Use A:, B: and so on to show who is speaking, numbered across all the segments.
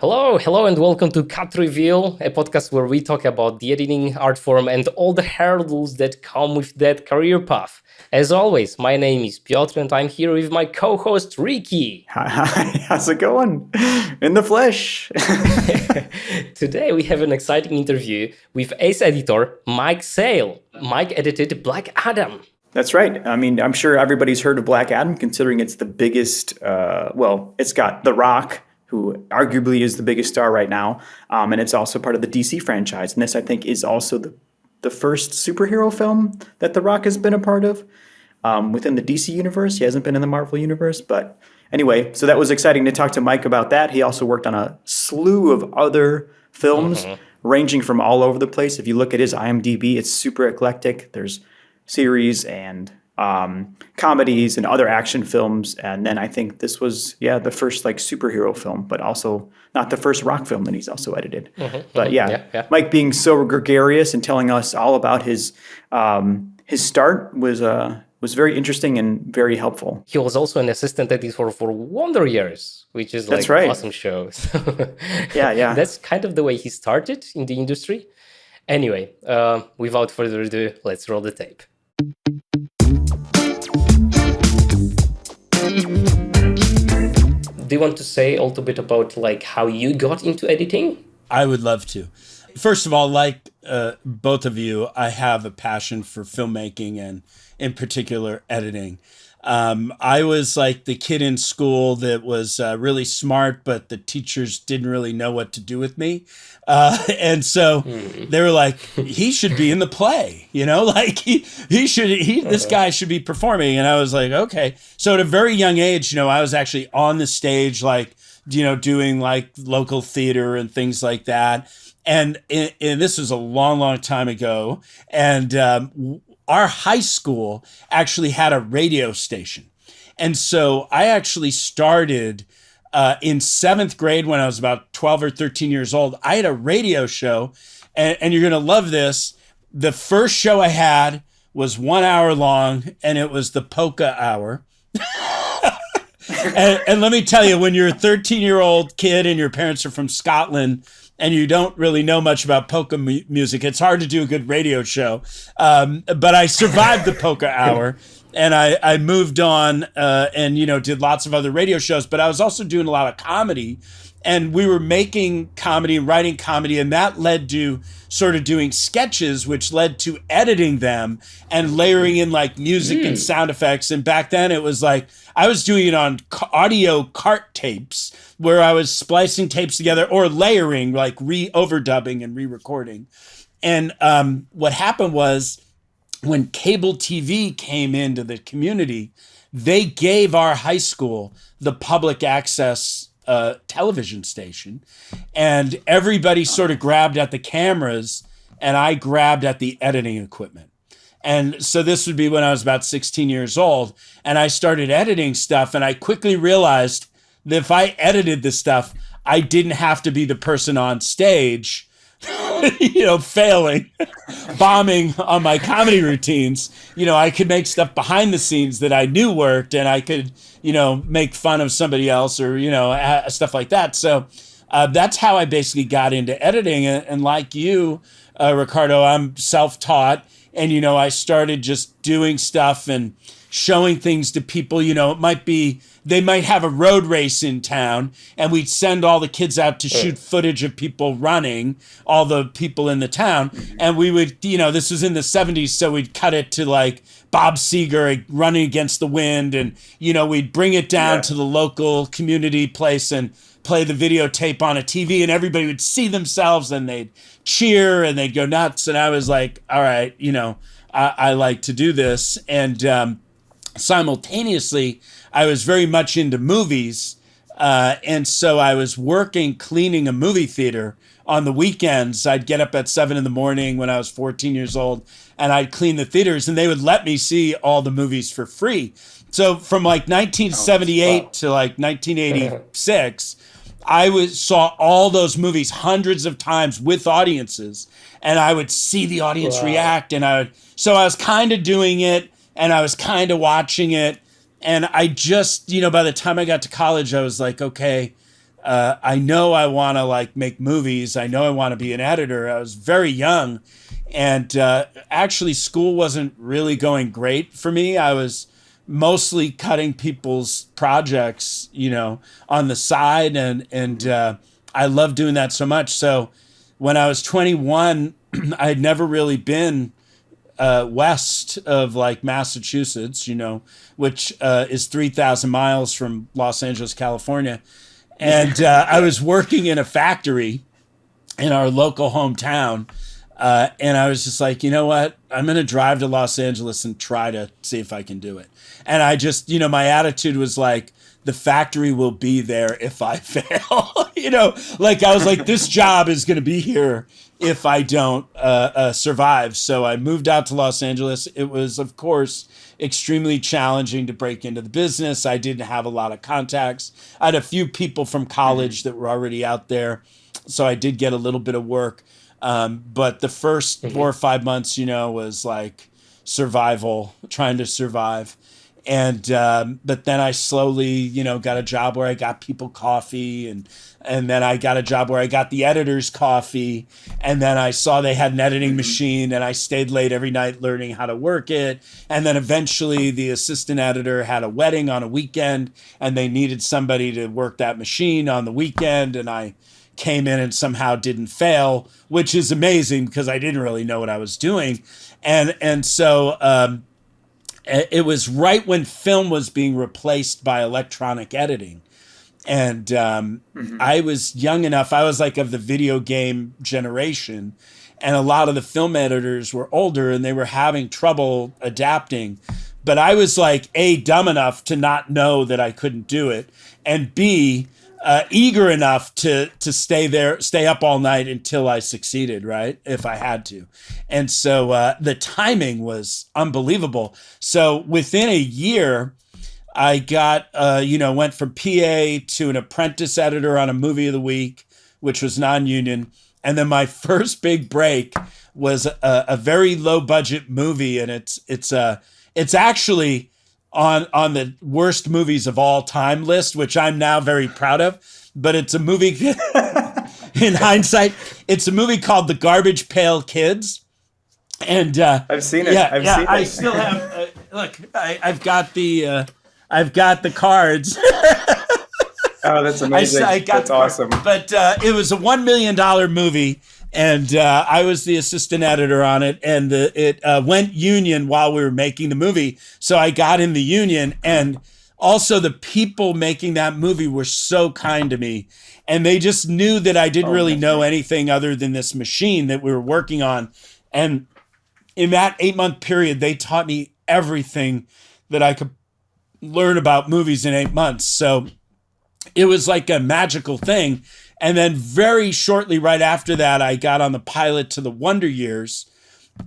A: Hello, and welcome to Cut Reveal, a podcast where we talk about the editing art form and all the hurdles that come with that career path. As always, my name is Piotr, and I'm here with my co-host Ricky.
B: Hi, how's it going? In the flesh.
A: Today we have an exciting interview with ace editor Mike Sale. Mike edited Black Adam.
B: That's right. I mean, I'm sure everybody's heard of Black Adam, considering it's the biggest, it's got The Rock, who arguably is the biggest star right now, and it's also part of the DC franchise. And this, I think, is also the first superhero film that The Rock has been a part of within the DC universe. He hasn't been in the Marvel universe, but anyway, so that was exciting to talk to Mike about that. He also worked on a slew of other films ranging from all over the place. If you look at his IMDb, it's super eclectic. There's series and comedies and other action films. And then I think this was, the first like superhero film, but also not the first Rock film that he's also edited. But Mike being so gregarious and telling us all about his start was very interesting and very helpful.
A: He was also an assistant editor for Wonder Years, which is like an awesome show.
B: Yeah.
A: That's kind of the way he started in the industry. Anyway, without further ado, let's roll the tape. Do you want to say a little bit about like how you got into editing?
C: I would love to. First of all, like both of you, I have a passion for filmmaking and in particular editing. I was like the kid in school that was really smart, but the teachers didn't really know what to do with me. And so they were like, he should be in the play, like this guy should be performing. And I was like, okay. So at a very young age, I was actually on the stage, like, doing like local theater and things like that. And this was a long, long time ago. And our high school actually had a radio station. And so I actually started in 7th grade when I was about 12 or 13 years old. I had a radio show, and you're going to love this. The first show I had was 1 hour long, and it was the polka hour. and let me tell you, when you're a 13-year-old kid and your parents are from Scotland, and you don't really know much about polka music, it's hard to do a good radio show. But I survived the polka hour, and I moved on and, did lots of other radio shows. But I was also doing a lot of comedy, and we were making comedy and writing comedy, and that led to sort of doing sketches, which led to editing them and layering in like music and sound effects. And back then it was like, I was doing it on audio cart tapes where I was splicing tapes together or layering, like overdubbing and re-recording. And what happened was when cable TV came into the community, they gave our high school the public access television station, and everybody sort of grabbed at the cameras, and I grabbed at the editing equipment. And so this would be when I was about 16 years old, and I started editing stuff, and I quickly realized that if I edited the stuff, I didn't have to be the person on stage, failing, bombing on my comedy routines. I could make stuff behind the scenes that I knew worked, and I could, make fun of somebody else or, stuff like that. So that's how I basically got into editing. And like you, Ricardo, I'm self-taught, and, I started just doing stuff and showing things to people. They might have a road race in town, and we'd send all the kids out to shoot footage of people running, all the people in the town. And we would, this was in the 70s, so we'd cut it to like Bob Seger running against the wind. And, we'd bring it down to the local community place and play the videotape on a TV, and everybody would see themselves and they'd cheer and they'd go nuts. And I was like, all right, I like to do this. And simultaneously, I was very much into movies. And so I was cleaning a movie theater on the weekends. I'd get up at 7 a.m. when I was 14 years old, and I'd clean the theaters, and they would let me see all the movies for free. So from like 1978 to like 1986, I saw all those movies hundreds of times with audiences, and I would see the audience react. And so I was kind of doing it, and I was kind of watching it. And I just, by the time I got to college, I was like, okay, I know I want to like make movies. I know I want to be an editor. I was very young, and actually school wasn't really going great for me. I was mostly cutting people's projects, on the side, and I love doing that so much. So when I was 21, I'd never really been west of like Massachusetts, which is 3,000 miles from Los Angeles, California. And I was working in a factory in our local hometown. And I was just like, you know what? I'm going to drive to Los Angeles and try to see if I can do it. And I just, my attitude was like, the factory will be there if I fail. Like I was like, this job is going to be here if I don't survive. So I moved out to Los Angeles. It was, of course, extremely challenging to break into the business. I didn't have a lot of contacts. I had a few people from college that were already out there. So I did get a little bit of work. But the first 4 or 5 months, was like survival, trying to survive. And but then I slowly, got a job where I got people coffee, and then I got a job where I got the editors coffee, and then I saw they had an editing machine, and I stayed late every night learning how to work it. And then eventually the assistant editor had a wedding on a weekend, and they needed somebody to work that machine on the weekend, and I came in and somehow didn't fail, which is amazing because I didn't really know what I was doing. And so it was right when film was being replaced by electronic editing. And I was young enough, I was like of the video game generation, and a lot of the film editors were older and they were having trouble adapting. But I was like, A, dumb enough to not know that I couldn't do it, and B, eager enough to stay up all night until I succeeded, right? If I had to. And so the timing was unbelievable. So within a year, I got, went from PA to an apprentice editor on a movie of the week, which was non-union. And then my first big break was a very low budget movie. And it's actually on the worst movies of all time list, which I'm now very proud of. But it's a movie, in hindsight, it's a movie called The GarbagePail Kids. And
B: I've seen it.
C: Yeah,
B: I've seen it.
C: I still have. Look, I've got the cards.
B: Oh, that's amazing. That's awesome.
C: But it was a $1 million movie, and I was the assistant editor on it, and it went union while we were making the movie. So I got in the union, and also the people making that movie were so kind to me, and they just knew that I didn't really know anything other than this machine that we were working on. And in that 8-month period, they taught me everything that I could learn about movies in 8 months. So it was like a magical thing. And then very shortly right after that, I got on the pilot to The Wonder Years.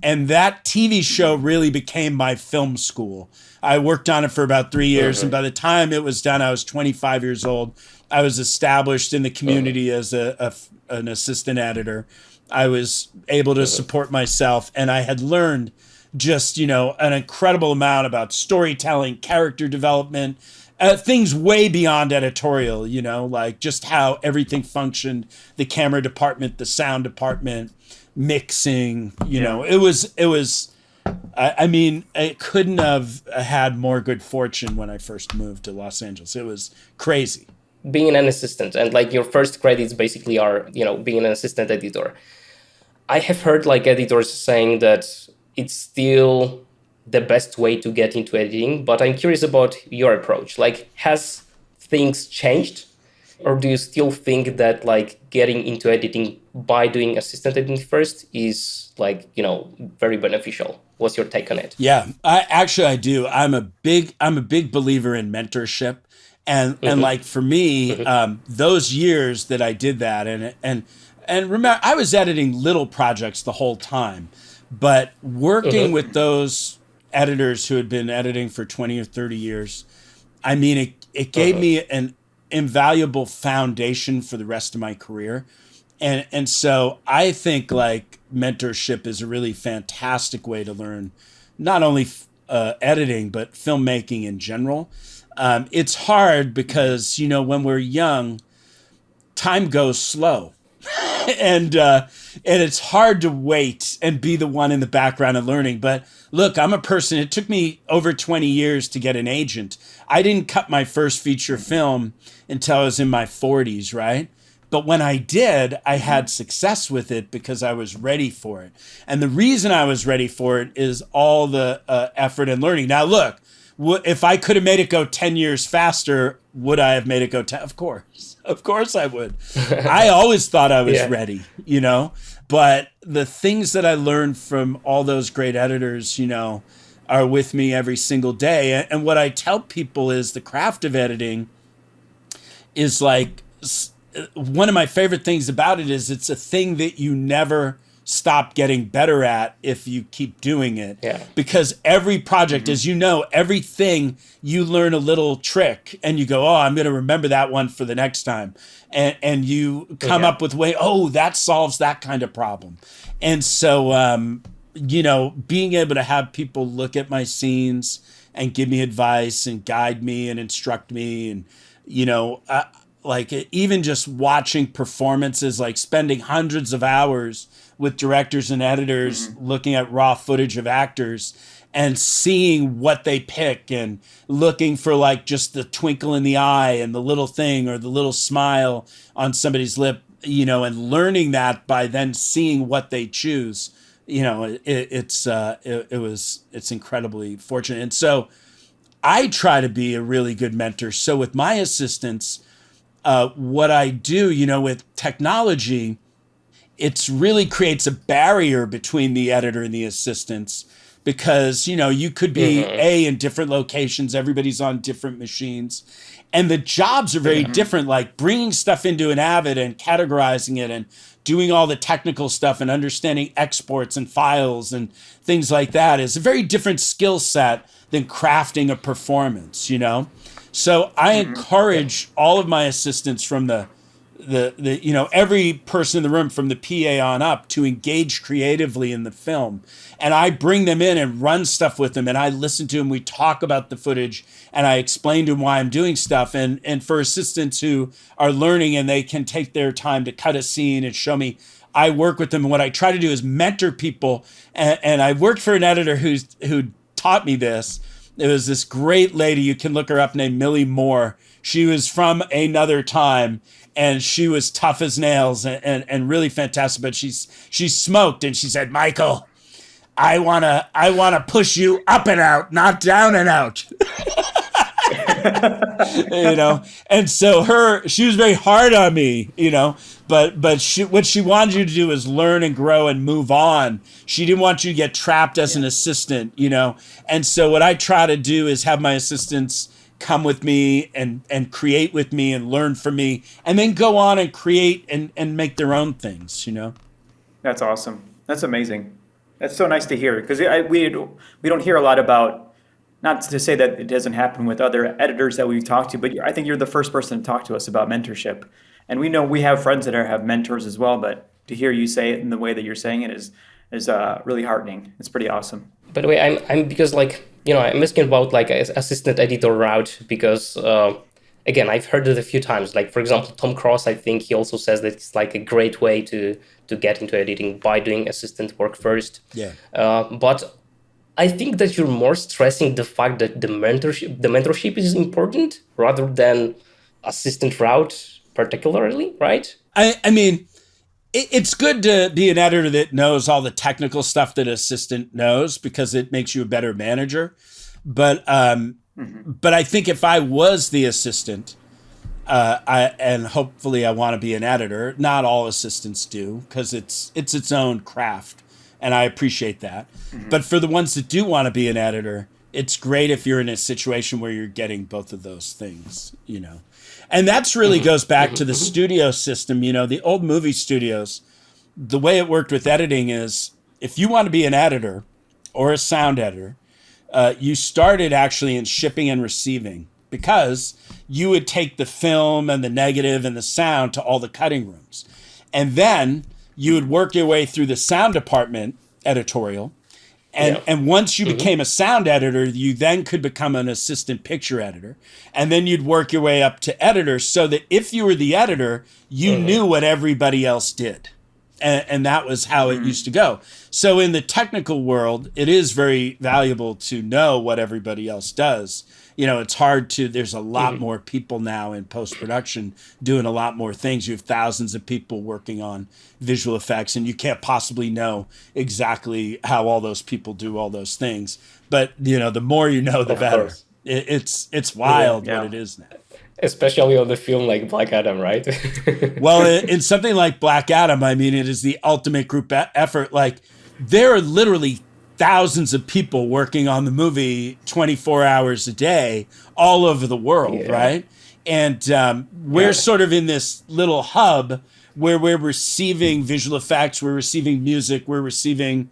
C: And that TV show really became my film school. I worked on it for about 3 years. And by the time it was done, I was 25 years old. I was established in the community as an assistant editor. I was able to support myself. And I had learned just, an incredible amount about storytelling, character development, things way beyond editorial, like just how everything functioned, the camera department, the sound department, mixing, it was, I couldn't have had more good fortune when I first moved to Los Angeles. It was crazy.
A: Being an assistant, and like your first credits basically are, being an assistant editor. I have heard like editors saying that it's still the best way to get into editing, but I'm curious about your approach. Like, has things changed? Or do you still think that like getting into editing by doing assistant editing first is like, very beneficial? What's your take on it?
C: Yeah, I do. I'm a big believer in mentorship. And like for me, those years that I did that and remember, I was editing little projects the whole time, but working with those editors who had been editing for 20 or 30 years, it gave me an invaluable foundation for the rest of my career. And so I think like mentorship is a really fantastic way to learn not only editing, but filmmaking in general. It's hard because, when we're young, time goes slow. and it's hard to wait and be the one in the background and learning. But look, I'm a person, it took me over 20 years to get an agent. I didn't cut my first feature film until I was in my 40s, right? But when I did, I had success with it because I was ready for it. And the reason I was ready for it is all the effort and learning. Now, look, if I could have made it go 10 years faster, would I have made it go 10? Of course. Of course I would. I always thought I was ready, you know? But the things that I learned from all those great editors, you know, are with me every single day. And what I tell people is the craft of editing is like, one of my favorite things about it is it's a thing that you never stop getting better at if you keep doing it. Yeah. Because every project, as you know, everything you learn a little trick and you go, oh, I'm going to remember that one for the next time. And you come up with way, oh, that solves that kind of problem. And so, you know, being able to have people look at my scenes and give me advice and guide me and instruct me and, you know, like even just watching performances, like spending hundreds of hours with directors and editors looking at raw footage of actors and seeing what they pick and looking for like just the twinkle in the eye and the little thing or the little smile on somebody's lip, you know, and learning that by then seeing what they choose, you know, it's incredibly fortunate. And so I try to be a really good mentor. So with my assistants, what I do, you know, with technology, it really creates a barrier between the editor and the assistants because, you know, you could be in different locations, everybody's on different machines, and the jobs are very different, like bringing stuff into an Avid and categorizing it and doing all the technical stuff and understanding exports and files and things like that is a very different skill set than crafting a performance, you know? So I encourage all of my assistants from the you know, every person in the room from the PA on up to engage creatively in the film. And I bring them in and run stuff with them and I listen to them. We talk about the footage and I explain to them why I'm doing stuff. And for assistants who are learning and they can take their time to cut a scene and show me, I work with them. And what I try to do is mentor people. And I worked for an editor who taught me this. It was this great lady, you can look her up, named Millie Moore. She was from another time, and she was tough as nails and really fantastic. But she smoked, and she said, "Michael, I wanna push you up and out, not down and out." You know, and so she was very hard on me, you know, but what she wanted you to do is learn and grow and move on. She didn't want you to get trapped as an assistant, you know. And so what I try to do is have my assistants come with me and create with me and learn from me and then go on and create and make their own things, you know.
B: That's awesome. That's amazing. That's so nice to hear because we don't hear a lot about. Not to say that it doesn't happen with other editors that we've talked to, but I think you're the first person to talk to us about mentorship. And we know we have friends that have mentors as well, but to hear you say it in the way that you're saying it is really heartening. It's pretty awesome.
A: By the way, I'm because like, you know, I'm asking about like assistant editor route because again, I've heard it a few times. Like for example, Tom Cross, I think he also says that it's like a great way to get into editing by doing assistant work first. Yeah. But I think that you're more stressing the fact that the mentorship is important rather than assistant route particularly, right?
C: I mean, it's good to be an editor that knows all the technical stuff that assistant knows because it makes you a better manager. But I think if I was the assistant, and hopefully I want to be an editor, not all assistants do because it's its own craft. And I appreciate that. But for the ones that do want to be an editor, it's great if you're in a situation where you're getting both of those things, you know. And that's really goes back to the studio system, you know, the old movie studios. The way it worked with editing is if you want to be an editor or a sound editor, you started actually in shipping and receiving because you would take the film and the negative and the sound to all the cutting rooms. And then you would work your way through the sound department editorial, And once you became a sound editor, you then could become an assistant picture editor. And then you'd work your way up to editor, so that if you were the editor, you knew what everybody else did. And that was how it used to go. So in the technical world, it is very valuable to know what everybody else does. It's hard to, there's a lot more people now in post-production doing a lot more things. You have thousands of people working on visual effects, and you can't possibly know exactly how all those people do all those things. But, the more you know, the better. It's wild what it is now.
A: Especially on the film like Black Adam, right?
C: Well, in something like Black Adam, I mean, it is the ultimate group effort. Like, there are literally thousands of people working on the movie 24 hours a day all over the world, right? And we're sort of in this little hub where we're receiving visual effects, we're receiving music, we're receiving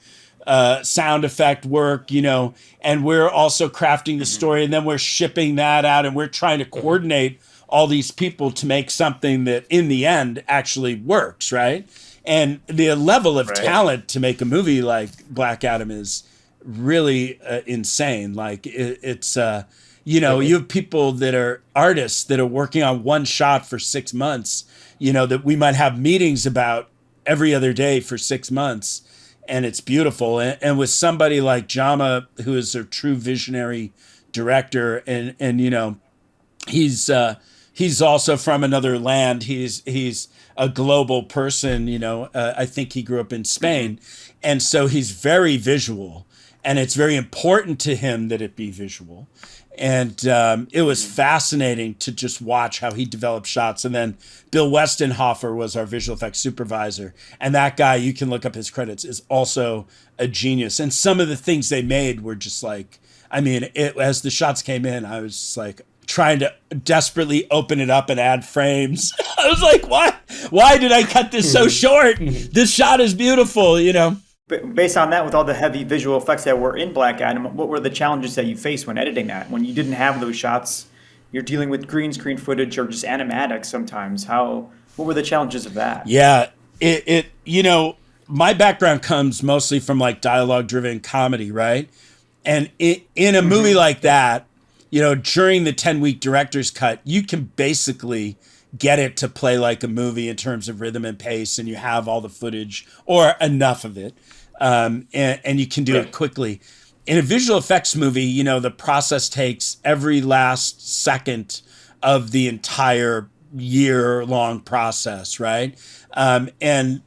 C: sound effect work, and we're also crafting the story, and then we're shipping that out, and we're trying to coordinate all these people to make something that in the end actually works, right? And the level of talent to make a movie like Black Adam is really insane. Like it's you have people that are artists that are working on one shot for 6 months, that we might have meetings about every other day for 6 months. And it's beautiful. And with somebody like Jama, who is a true visionary director, and he's also from another land. He's a global person. I think he grew up in Spain, and so he's very visual, and it's very important to him that it be visual. And it was fascinating to just watch how he developed shots. And then Bill Westenhofer was our visual effects supervisor. And that guy, you can look up his credits, is also a genius. And some of the things they made were just like, I mean, as the shots came in, I was just like trying to desperately open it up and add frames. I was like, why did I cut this so short? This shot is beautiful,
B: Based on that, with all the heavy visual effects that were in Black Adam, what were the challenges that you faced when editing that? When you didn't have those shots, you're dealing with green screen footage or just animatics sometimes. What were the challenges of that?
C: Yeah, my background comes mostly from like dialogue-driven comedy, right? And in a movie like that, during the 10-week director's cut, you can basically get it to play like a movie in terms of rhythm and pace, and you have all the footage or enough of it. And you can do it quickly. In a visual effects movie, the process takes every last second of the entire year-long process, right? And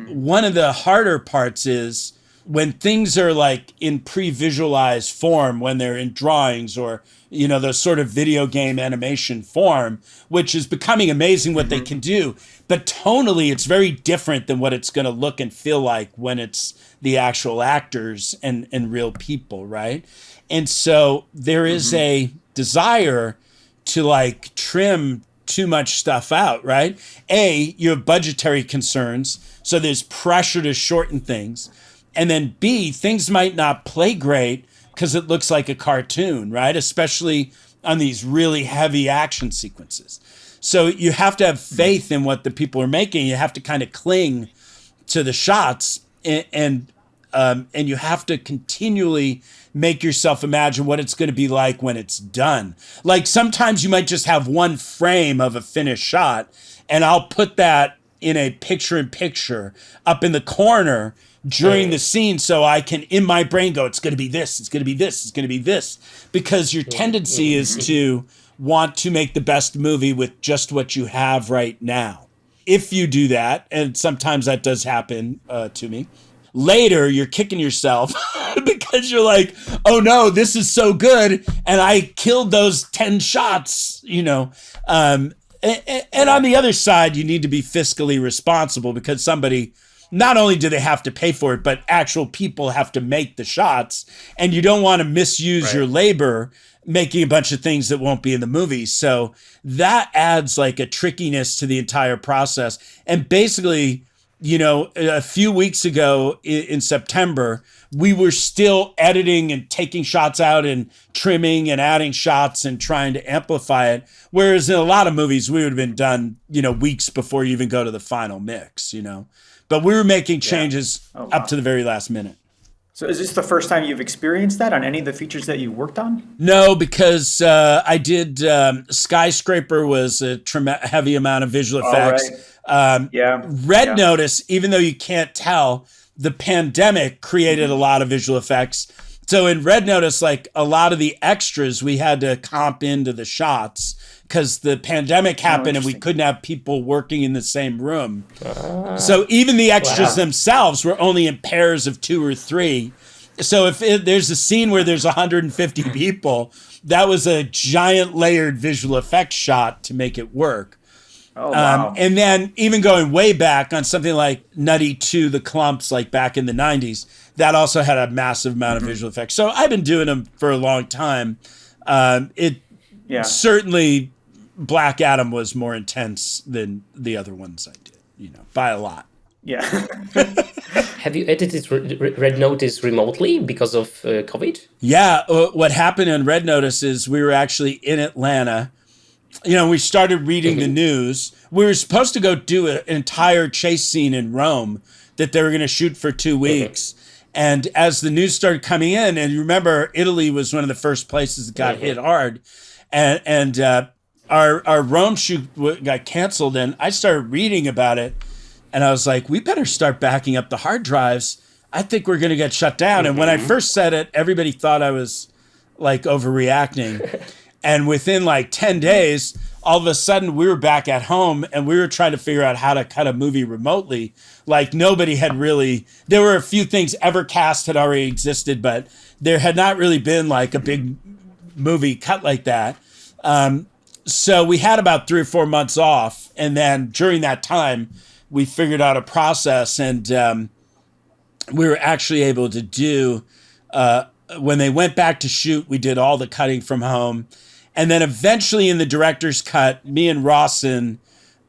C: one of the harder parts is when things are like in pre-visualized form, when they're in drawings or, the sort of video game animation form, which is becoming amazing what they can do. But tonally, it's very different than what it's going to look and feel like when it's the actual actors and real people, right? And so there is a desire to like trim too much stuff out, right? A, you have budgetary concerns, so there's pressure to shorten things. And then B, things might not play great because it looks like a cartoon, right? Especially on these really heavy action sequences. So you have to have faith in what the people are making. You have to kind of cling to the shots, and you have to continually make yourself imagine what it's going to be like when it's done. Like sometimes you might just have one frame of a finished shot, and I'll put that in a picture-in-picture up in the corner during the scene, so I can, in my brain, go, it's going to be this, it's going to be this, it's going to be this. Because your tendency is to want to make the best movie with just what you have right now. If you do that, and sometimes that does happen to me, later you're kicking yourself because you're like, oh no, this is so good, and I killed those 10 shots, And on the other side, you need to be fiscally responsible because somebody, not only do they have to pay for it, but actual people have to make the shots. And you don't want to misuse your labor making a bunch of things that won't be in the movie. So that adds like a trickiness to the entire process. And basically, a few weeks ago in September, we were still editing and taking shots out and trimming and adding shots and trying to amplify it. Whereas in a lot of movies, we would have been done, weeks before you even go to the final mix, But we were making changes up to the very last minute.
B: So is this the first time you've experienced that on any of the features that you worked on?
C: No, because I did Skyscraper was a heavy amount of visual
B: All right.
C: effects.
B: Yeah.
C: Red
B: Yeah.
C: Notice, even though you can't tell, the pandemic created a lot of visual effects. So in Red Notice, like a lot of the extras, we had to comp into the shots because the pandemic happened and we
B: interesting.
C: couldn't have people working in the same room. So even the extras themselves were only in pairs of 2 or 3. So if there's a scene where there's 150 people, that was a giant layered visual effects shot to make it work.
B: Oh, wow.
C: And then even going way back on something like Nutty 2, The Clumps, like back in the 90s, that also had a massive amount of visual effects. So I've been doing them for a long time. Certainly Black Adam was more intense than the other ones I did, by a lot.
B: Yeah.
A: Have you edited Red Notice remotely because of COVID?
C: Yeah, what happened in Red Notice is we were actually in Atlanta. We started reading the news. We were supposed to go do an entire chase scene in Rome that they were going to shoot for 2 weeks. And as the news started coming in, and you remember Italy was one of the first places that got hit hard, and our Rome shoot got canceled, and I started reading about it, and I was like, we better start backing up the hard drives. I think we're going to get shut down. And when I first said it, everybody thought I was like overreacting. And within like 10 days, all of a sudden we were back at home and we were trying to figure out how to cut a movie remotely. Like nobody had really, there were a few things, Evercast had already existed, but there had not really been like a big movie cut like that. So we had about 3 or 4 months off. And then during that time, we figured out a process and we were actually able to do, when they went back to shoot, we did all the cutting from home. And then eventually in the director's cut, me and Rawson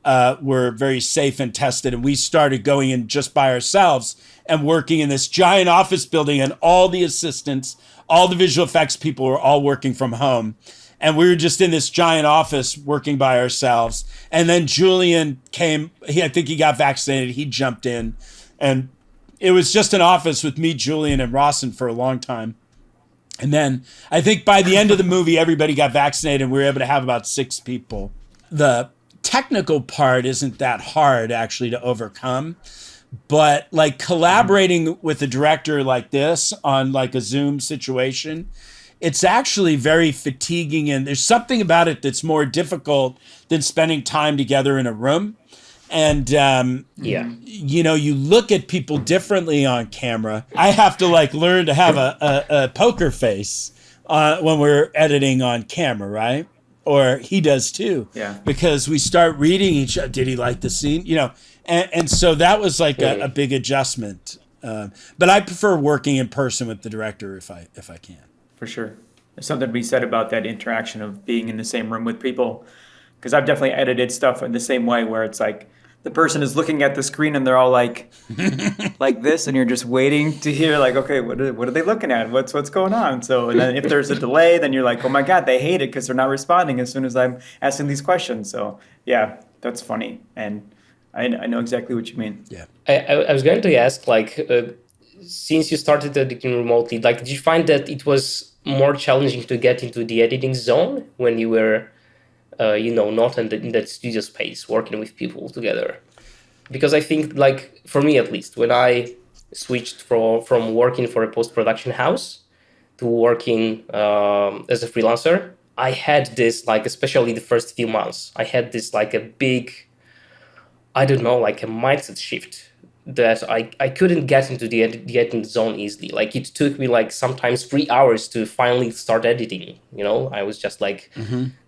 C: were very safe and tested. And we started going in just by ourselves and working in this giant office building. And all the assistants, all the visual effects people were all working from home. And we were just in this giant office working by ourselves. And then Julian came. I think he got vaccinated. He jumped in. And it was just an office with me, Julian, and Rawson for a long time. And then I think by the end of the movie, everybody got vaccinated and we were able to have about 6 people. The technical part isn't that hard actually to overcome, but like collaborating with a director like this on like a Zoom situation, it's actually very fatiguing. And there's something about it that's more difficult than spending time together in a room. And, you look at people differently on camera. I have to like learn to have a poker face when we're editing on camera, right? Or he does too.
B: Yeah.
C: Because we start reading each other. Did he like the scene? And so that was like a big adjustment. But I prefer working in person with the director if I can.
B: For sure. There's something to be said about that interaction of being in the same room with people. Because I've definitely edited stuff in the same way where it's like the person is looking at the screen and they're all like this, and you're just waiting to hear like, okay, what are they looking at? What's going on? So and then if there's a delay, then you're like, oh my God, they hate it because they're not responding as soon as I'm asking these questions. So yeah, that's funny. And I know exactly what you mean.
C: Yeah.
A: I was going to ask, like, since you started editing remotely, like, did you find that it was more challenging to get into the editing zone when you were not in that studio space working with people together? Because I think, like, for me at least, when I switched from working for a post-production house to working as a freelancer, I had this, like, especially the first few months, I had this, like, a big, I don't know, like a mindset shift that I couldn't get into the editing zone easily. Like, it took me like sometimes 3 hours to finally start editing. I was just like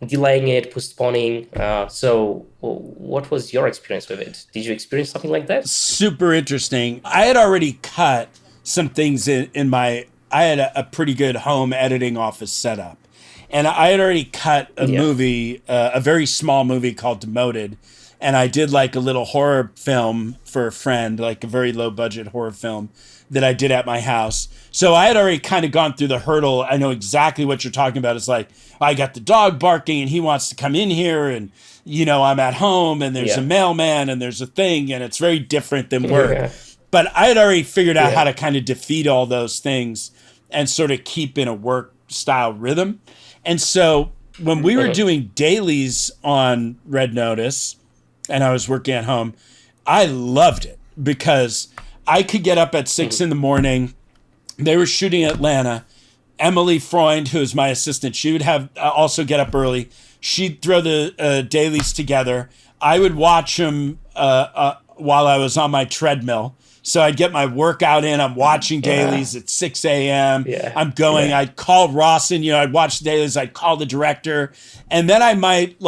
A: delaying it, postponing. So what was your experience with it? Did you experience something like that?
C: Super interesting. I had already cut some things in my, I had a pretty good home editing office setup. And I had already cut a movie, a very small movie called Demoted. And I did like a little horror film for a friend, like a very low budget horror film that I did at my house. So I had already kind of gone through the hurdle. I know exactly what you're talking about. It's like, I got the dog barking and he wants to come in here and, I'm at home and there's a mailman and there's a thing and it's very different than work. But I had already figured out how to kind of defeat all those things and sort of keep in a work style rhythm. And so when we were doing dailies on Red Notice and I was working at home, I loved it because I could get up at 6 in the morning. They were shooting Atlanta. Emily Freund, who is my assistant, she would have also get up early. She'd throw the dailies together. I would watch them while I was on my treadmill. So I'd get my workout in. I'm watching dailies at 6 a.m. I'm going. I'd call Rawson. I'd watch the dailies. I'd call the director. And then I might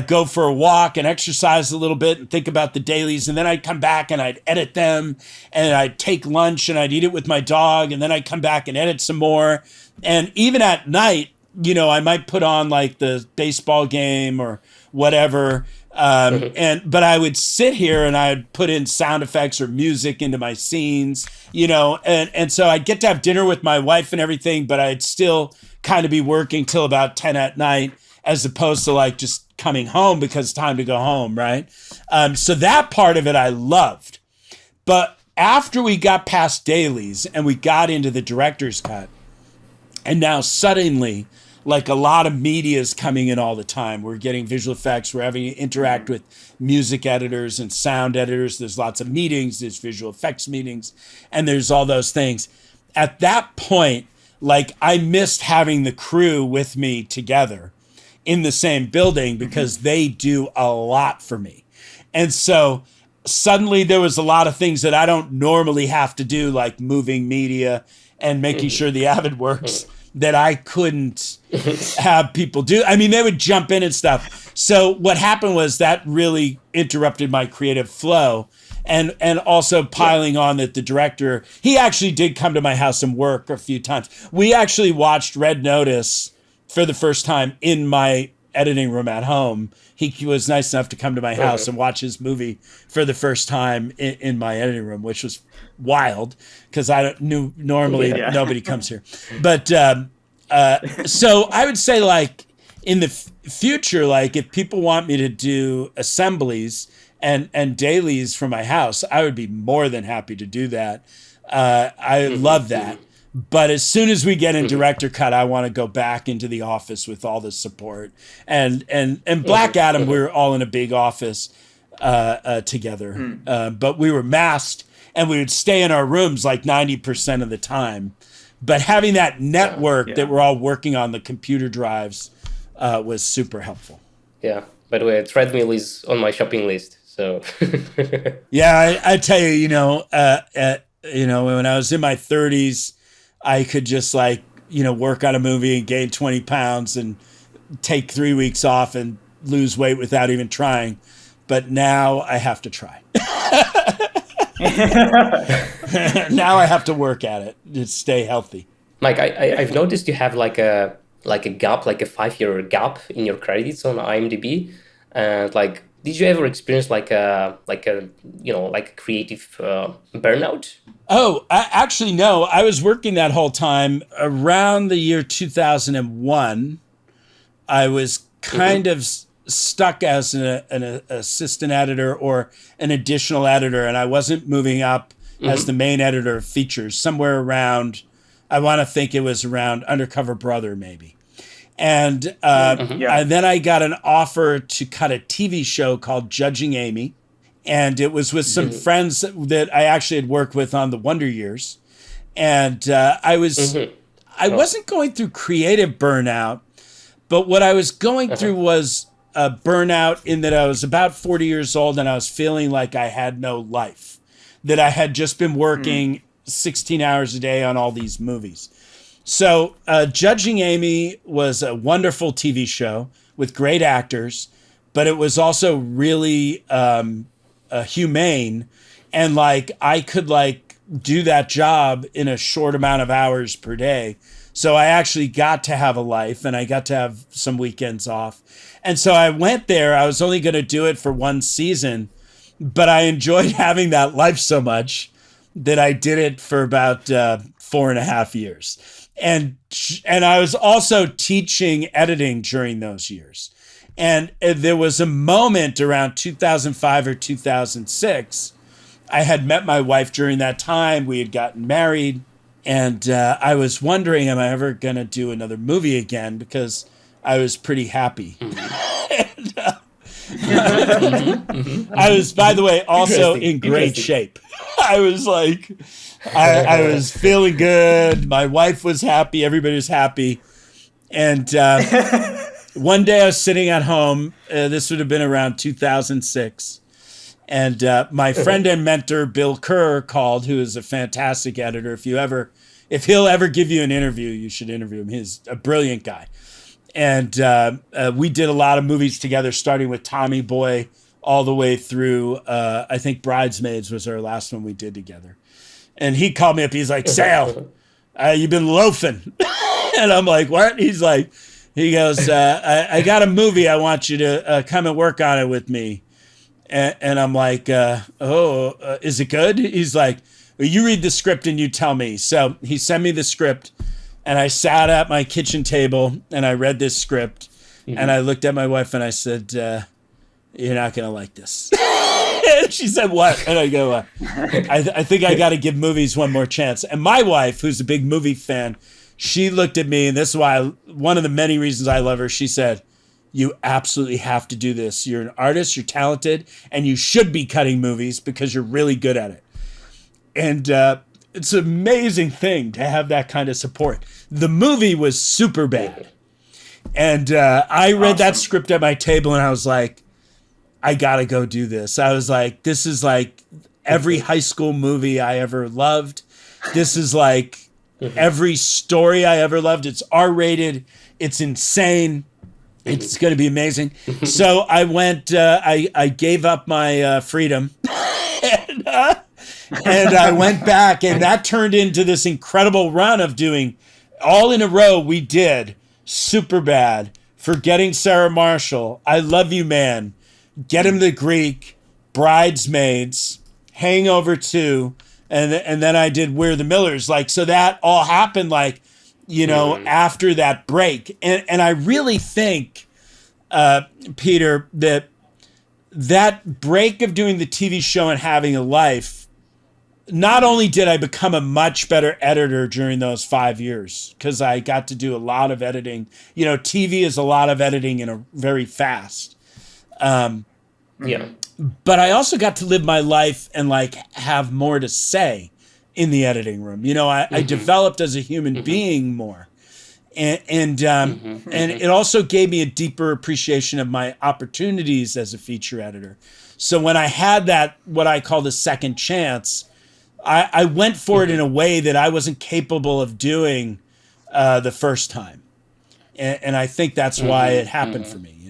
C: go for a walk and exercise a little bit and think about the dailies. And then I'd come back and I'd edit them. And I'd take lunch and I'd eat it with my dog. And then I'd come back and edit some more. And even at night, I might put on like the baseball game or whatever. But I would sit here and I'd put in sound effects or music into my scenes, and so I'd get to have dinner with my wife and everything, but I'd still kind of be working till about 10 at night as opposed to like just coming home because it's time to go home. Right. So that part of it I loved. But after we got past dailies and we got into the director's cut, and now suddenly like a lot of media is coming in all the time. We're getting visual effects. We're having to interact with music editors and sound editors. There's lots of meetings. There's visual effects meetings. And there's all those things. At that point, like I missed having the crew with me together in the same building because they do a lot for me. And so suddenly there was a lot of things that I don't normally have to do, like moving media and making sure the Avid works, that I couldn't have people do. I mean, they would jump in and stuff. So what happened was that really interrupted my creative flow. And also piling on that the director, he actually did come to my house and work a few times. We actually watched Red Notice for the first time in my editing room at home. He was nice enough to come to my house and watch his movie for the first time in my editing room, which was wild because I knew normally nobody comes here. But so I would say like in the future, like if people want me to do assemblies and dailies from my house, I would be more than happy to do that. I love that. But as soon as we get in director cut, I want to go back into the office with all the support. And Black Adam, we were all in a big office together. But we were masked and we would stay in our rooms like 90% of the time. But having that network that we're all working on the computer drives was super helpful.
A: Yeah. By the way, a treadmill is on my shopping list. So
C: yeah, I tell you, when I was in my 30s, I could just work on a movie and gain 20 pounds and take 3 weeks off and lose weight without even trying. But now I have to try. Now I have to work at it to stay healthy.
A: Mike, I've noticed you have like a gap, like a 5-year gap in your credits on IMDb. And did you ever experience like a creative burnout?
C: Oh, actually, no. I was working that whole time. Around the year 2001, I was kind of stuck as an assistant editor or an additional editor, and I wasn't moving up as the main editor of features. Somewhere around, I want to think it was around Undercover Brother, maybe. And then I got an offer to cut a TV show called Judging Amy. And it was with some friends that I actually had worked with on the Wonder Years. And I wasn't going through creative burnout, but what I was going through was a burnout in that I was about 40 years old and I was feeling like I had no life, that I had just been working 16 hours a day on all these movies. So Judging Amy was a wonderful TV show with great actors, but it was also really humane. And I could do that job in a short amount of hours per day. So I actually got to have a life and I got to have some weekends off. And so I went there. I was only going to do it for one season, but I enjoyed having that life so much that I did it for about 4.5 years. And I was also teaching editing during those years. And there was a moment around 2005 or 2006, I had met my wife during that time. We had gotten married. And I was wondering, am I ever going to do another movie again? Because I was pretty happy. And, I was, by the way, also in great shape. I was like, I was feeling good. My wife was happy. Everybody was happy. And one day I was sitting at home. This would have been around 2006. And my friend and mentor, Bill Kerr, called, who is a fantastic editor. If he'll ever give you an interview, you should interview him. He's a brilliant guy. And we did a lot of movies together, starting with Tommy Boy all the way through, I think Bridesmaids was our last one we did together. And he called me up. He's like, Sal, you've been loafing. And I'm like, what? He goes, I got a movie. I want you to come and work on it with me. And I'm like, is it good? He's like, well, you read the script and you tell me. So he sent me the script, and I sat at my kitchen table and I read this script, and I looked at my wife and I said, you're not going to like this. And she said, what? And I go, I think I got to give movies one more chance. And my wife, who's a big movie fan, she looked at me, and this is why one of the many reasons I love her. She said, you absolutely have to do this. You're an artist, you're talented, and you should be cutting movies because you're really good at it. And it's an amazing thing to have that kind of support. The movie was Superbad. And I read that script at my table, and I was like, I got to go do this. I was like, this is like every high school movie I ever loved. This is like every story I ever loved. It's R-rated. It's insane. It's going to be amazing. So I went, I gave up my freedom and I went back, and that turned into this incredible run of doing all in a row. We did Superbad, Forgetting Sarah Marshall, I Love You Man, Get Him the Greek, Bridesmaids, Hangover 2, and then I did We're the Millers. Like, so that all happened like, after that break. And I really think, Peter, that break of doing the TV show and having a life, not only did I become a much better editor during those 5 years, because I got to do a lot of editing. TV is a lot of editing and very fast. But I also got to live my life and like have more to say in the editing room. I developed as a human being more. And it also gave me a deeper appreciation of my opportunities as a feature editor. So when I had that, what I call the second chance, I went for it in a way that I wasn't capable of doing the first time. And I think that's why it happened for me,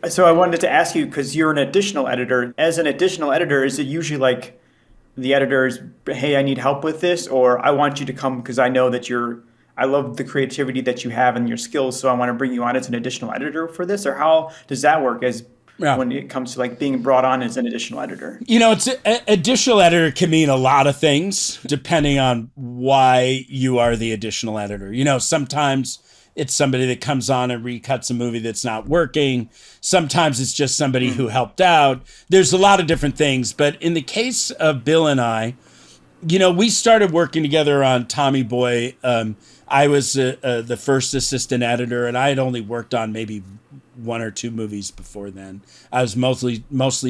B: So I wanted to ask you, because you're an additional editor. As an additional editor, is it usually like the editor's, hey, I need help with this, or I want you to come because I know that I love the creativity that you have and your skills, so I want to bring you on as an additional editor for this? Or how does that work when it comes to like being brought on as an additional editor?
C: It's additional editor can mean a lot of things depending on why you are the additional editor. Sometimes it's somebody that comes on and recuts a movie that's not working. Sometimes it's just somebody who helped out. There's a lot of different things. But in the case of Bill and I, we started working together on Tommy Boy. I was the first assistant editor, and I had only worked on maybe one or two movies before then. I was mostly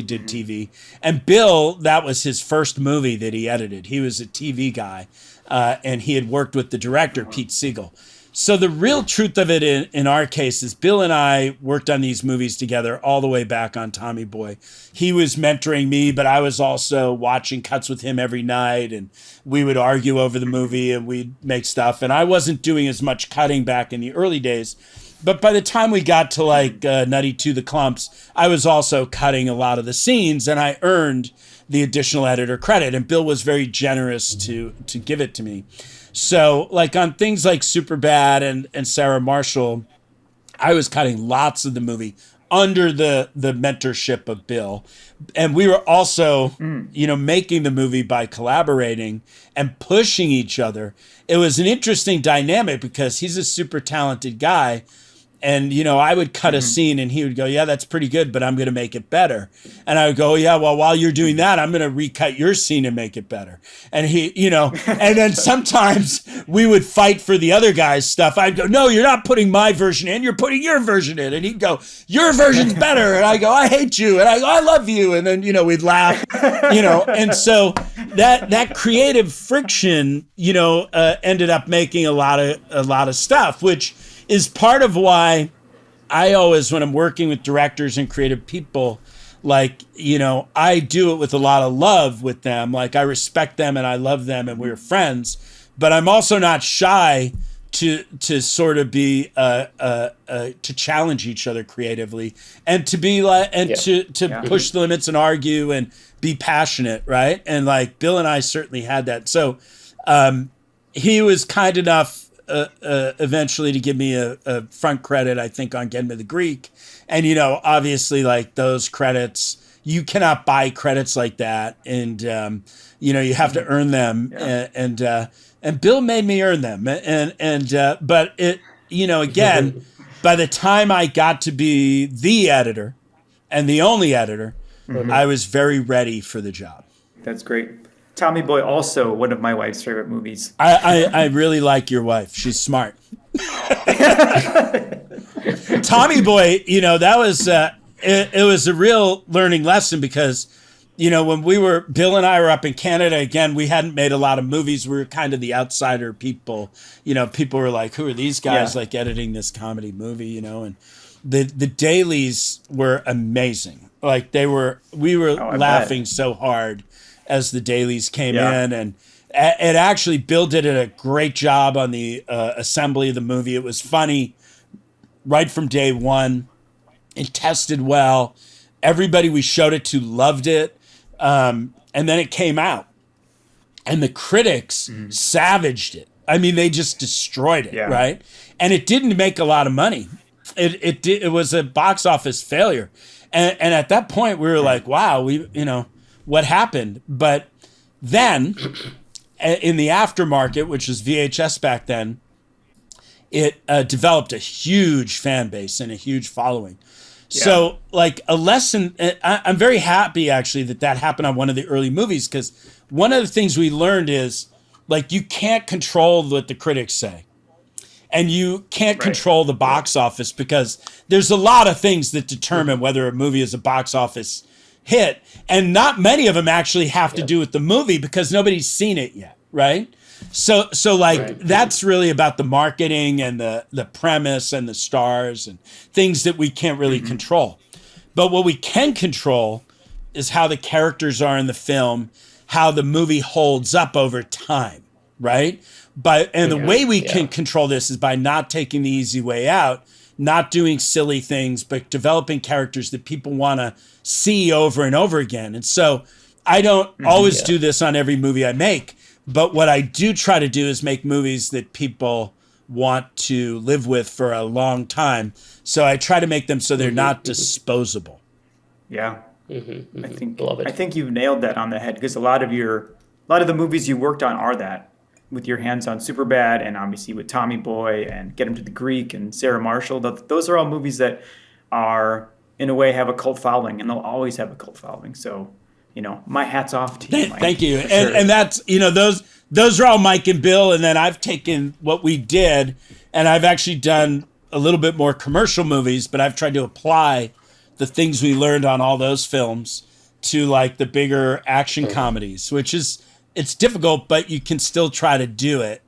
C: did TV. And Bill, that was his first movie that he edited. He was a TV guy, and he had worked with the director, Pete Siegel. So the real truth of it in our case is Bill and I worked on these movies together all the way back on Tommy Boy. He was mentoring me, but I was also watching cuts with him every night, and we would argue over the movie and we'd make stuff. And I wasn't doing as much cutting back in the early days. But by the time we got to like Nutty to the Clumps, I was also cutting a lot of the scenes, and I earned the additional editor credit. And Bill was very generous to give it to me. So like on things like Superbad and Sarah Marshall, I was cutting lots of the movie under the mentorship of Bill. And we were also, making the movie by collaborating and pushing each other. It was an interesting dynamic because he's a super talented guy. And, I would cut a scene and he would go, yeah, that's pretty good, but I'm going to make it better. And I would go, yeah, well, while you're doing that, I'm going to recut your scene and make it better. And he, and then sometimes we would fight for the other guy's stuff. I'd go, no, you're not putting my version in, you're putting your version in. And he'd go, your version's better. And I go, I hate you. And I go, I love you. And then, we'd laugh, and so that creative friction, ended up making a lot of stuff, which is part of why I always, when I'm working with directors and creative people, like, I do it with a lot of love with them. Like, I respect them and I love them and we're friends, but I'm also not shy to sort of be to challenge each other creatively and to be like, and to push the limits and argue and be passionate. Right. And like Bill and I certainly had that. So he was kind enough eventually to give me a front credit, I think, on Getting to the Greek. And, obviously, like, those credits, you cannot buy credits like that. And, you have to earn them. Yeah. And Bill made me earn them. But it, again, by the time I got to be the editor and the only editor, I was very ready for the job.
B: That's great. Tommy Boy, also one of my wife's favorite movies.
C: I really like your wife. She's smart. Tommy Boy, that was it was a real learning lesson because, when Bill and I were up in Canada, again, we hadn't made a lot of movies. We were kind of the outsider people. People were like, who are these guys like editing this comedy movie, and the dailies were amazing. Like we were laughing so hard as the dailies came in, and it actually, Bill did a great job on the assembly of the movie. It was funny right from day one. It tested well. Everybody we showed it to loved it. And then it came out and the critics savaged it. I mean, they just destroyed it. Right. And it didn't make a lot of money. It was a box office failure. And at that point we were like, wow, what happened? But then in the aftermarket, which was VHS back then, it developed a huge fan base and a huge following. Yeah. So like a lesson, I'm very happy actually that happened on one of the early movies, because one of the things we learned is like, you can't control what the critics say. And you can't control the box office, because there's a lot of things that determine whether a movie is a box office hit, and not many of them actually have to do with the movie because nobody's seen it yet, right? So like that's really about the marketing and the premise and the stars and things that we can't really control. But what we can control is how the characters are in the film, how the movie holds up over time, right? And the way we can control this is by not taking the easy way out, not doing silly things, but developing characters that people want to see over and over again. And so I don't always do this on every movie I make, but what I do try to do is make movies that people want to live with for a long time. So I try to make them so they're not disposable.
B: Yeah. I think you've nailed that on the head, because a lot of the movies you worked on are that, with your hands on Superbad, and obviously with Tommy Boy and Get Him to the Greek and Sarah Marshall. Those are all movies that are, in a way, have a cult following, and they'll always have a cult following. So, my hat's off to you, Mike.
C: Thank you. And that's, those are all Mike and Bill. And then I've taken what we did, and I've actually done a little bit more commercial movies, but I've tried to apply the things we learned on all those films to like the bigger action comedies, which is, it's difficult, but you can still try to do it,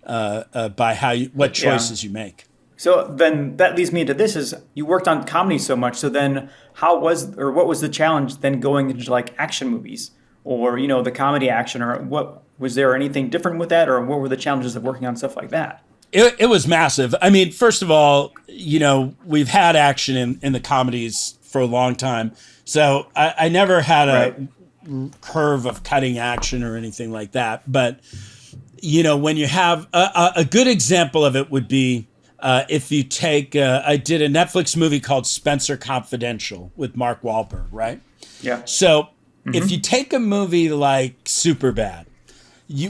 C: by what choices you make.
B: So then that leads me into this: is you worked on comedy so much. So then what was the challenge then going into like action movies, or, the comedy action, or what, was there anything different with that, or what were the challenges of working on stuff like that?
C: It was massive. I mean, first of all, we've had action in the comedies for a long time. So I never had a curve of cutting action or anything like that. But, when you have a good example of it would be if you take, I did a Netflix movie called Spencer Confidential with Mark Wahlberg, right? Yeah. So if you take a movie like Superbad,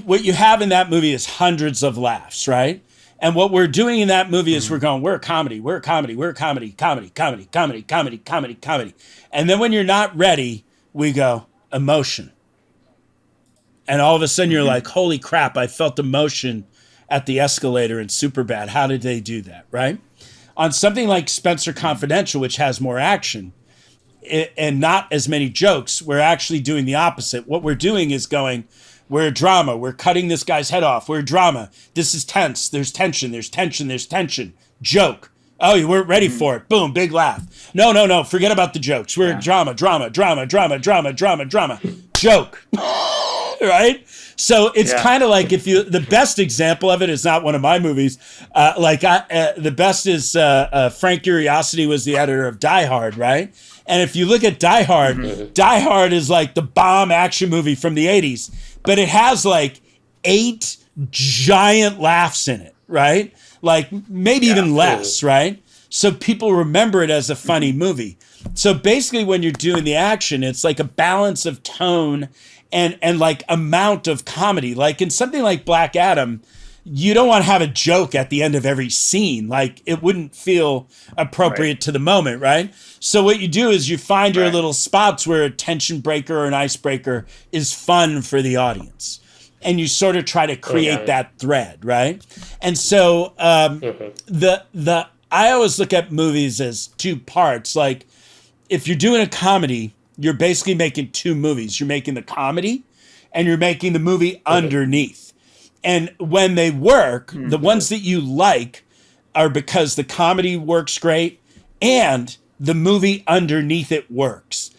C: what you have in that movie is hundreds of laughs, right? And what we're doing in that movie is we're going, we're a comedy, we're a comedy, we're a comedy, comedy, comedy, comedy, comedy, comedy, comedy. And then when you're not ready, we go emotion. And all of a sudden you're like, holy crap, I felt emotion at the escalator in Superbad. How did they do that, right? On something like Spencer Confidential, which has more action and not as many jokes, we're actually doing the opposite. What we're doing is going, we're a drama. We're cutting this guy's head off. We're a drama. This is tense. There's tension. There's tension. There's tension. Joke. Oh, you weren't ready for it. Boom, big laugh. No. Forget about the jokes. We're a drama. Joke. Right? So it's kind of like the best example of it is not one of my movies. The best is Frank Curiosity was the editor of Die Hard, right? And if you look at Die Hard, Die Hard is like the bomb action movie from the 80s, but it has like 8 giant laughs in it, right? Like maybe even less, right? So people remember it as a funny movie. So basically when you're doing the action, it's like a balance of tone and like amount of comedy. Like in something like Black Adam, you don't want to have a joke at the end of every scene. Like it wouldn't feel appropriate to the moment, right? So what you do is you find your little spots where a tension breaker or an icebreaker is fun for the audience. And you sort of try to create that thread, right? And so I always look at movies as 2 parts. Like if you're doing a comedy, you're basically making 2 movies. You're making the comedy and you're making the movie underneath. And when they work, the ones that you like are because the comedy works great and the movie underneath it works.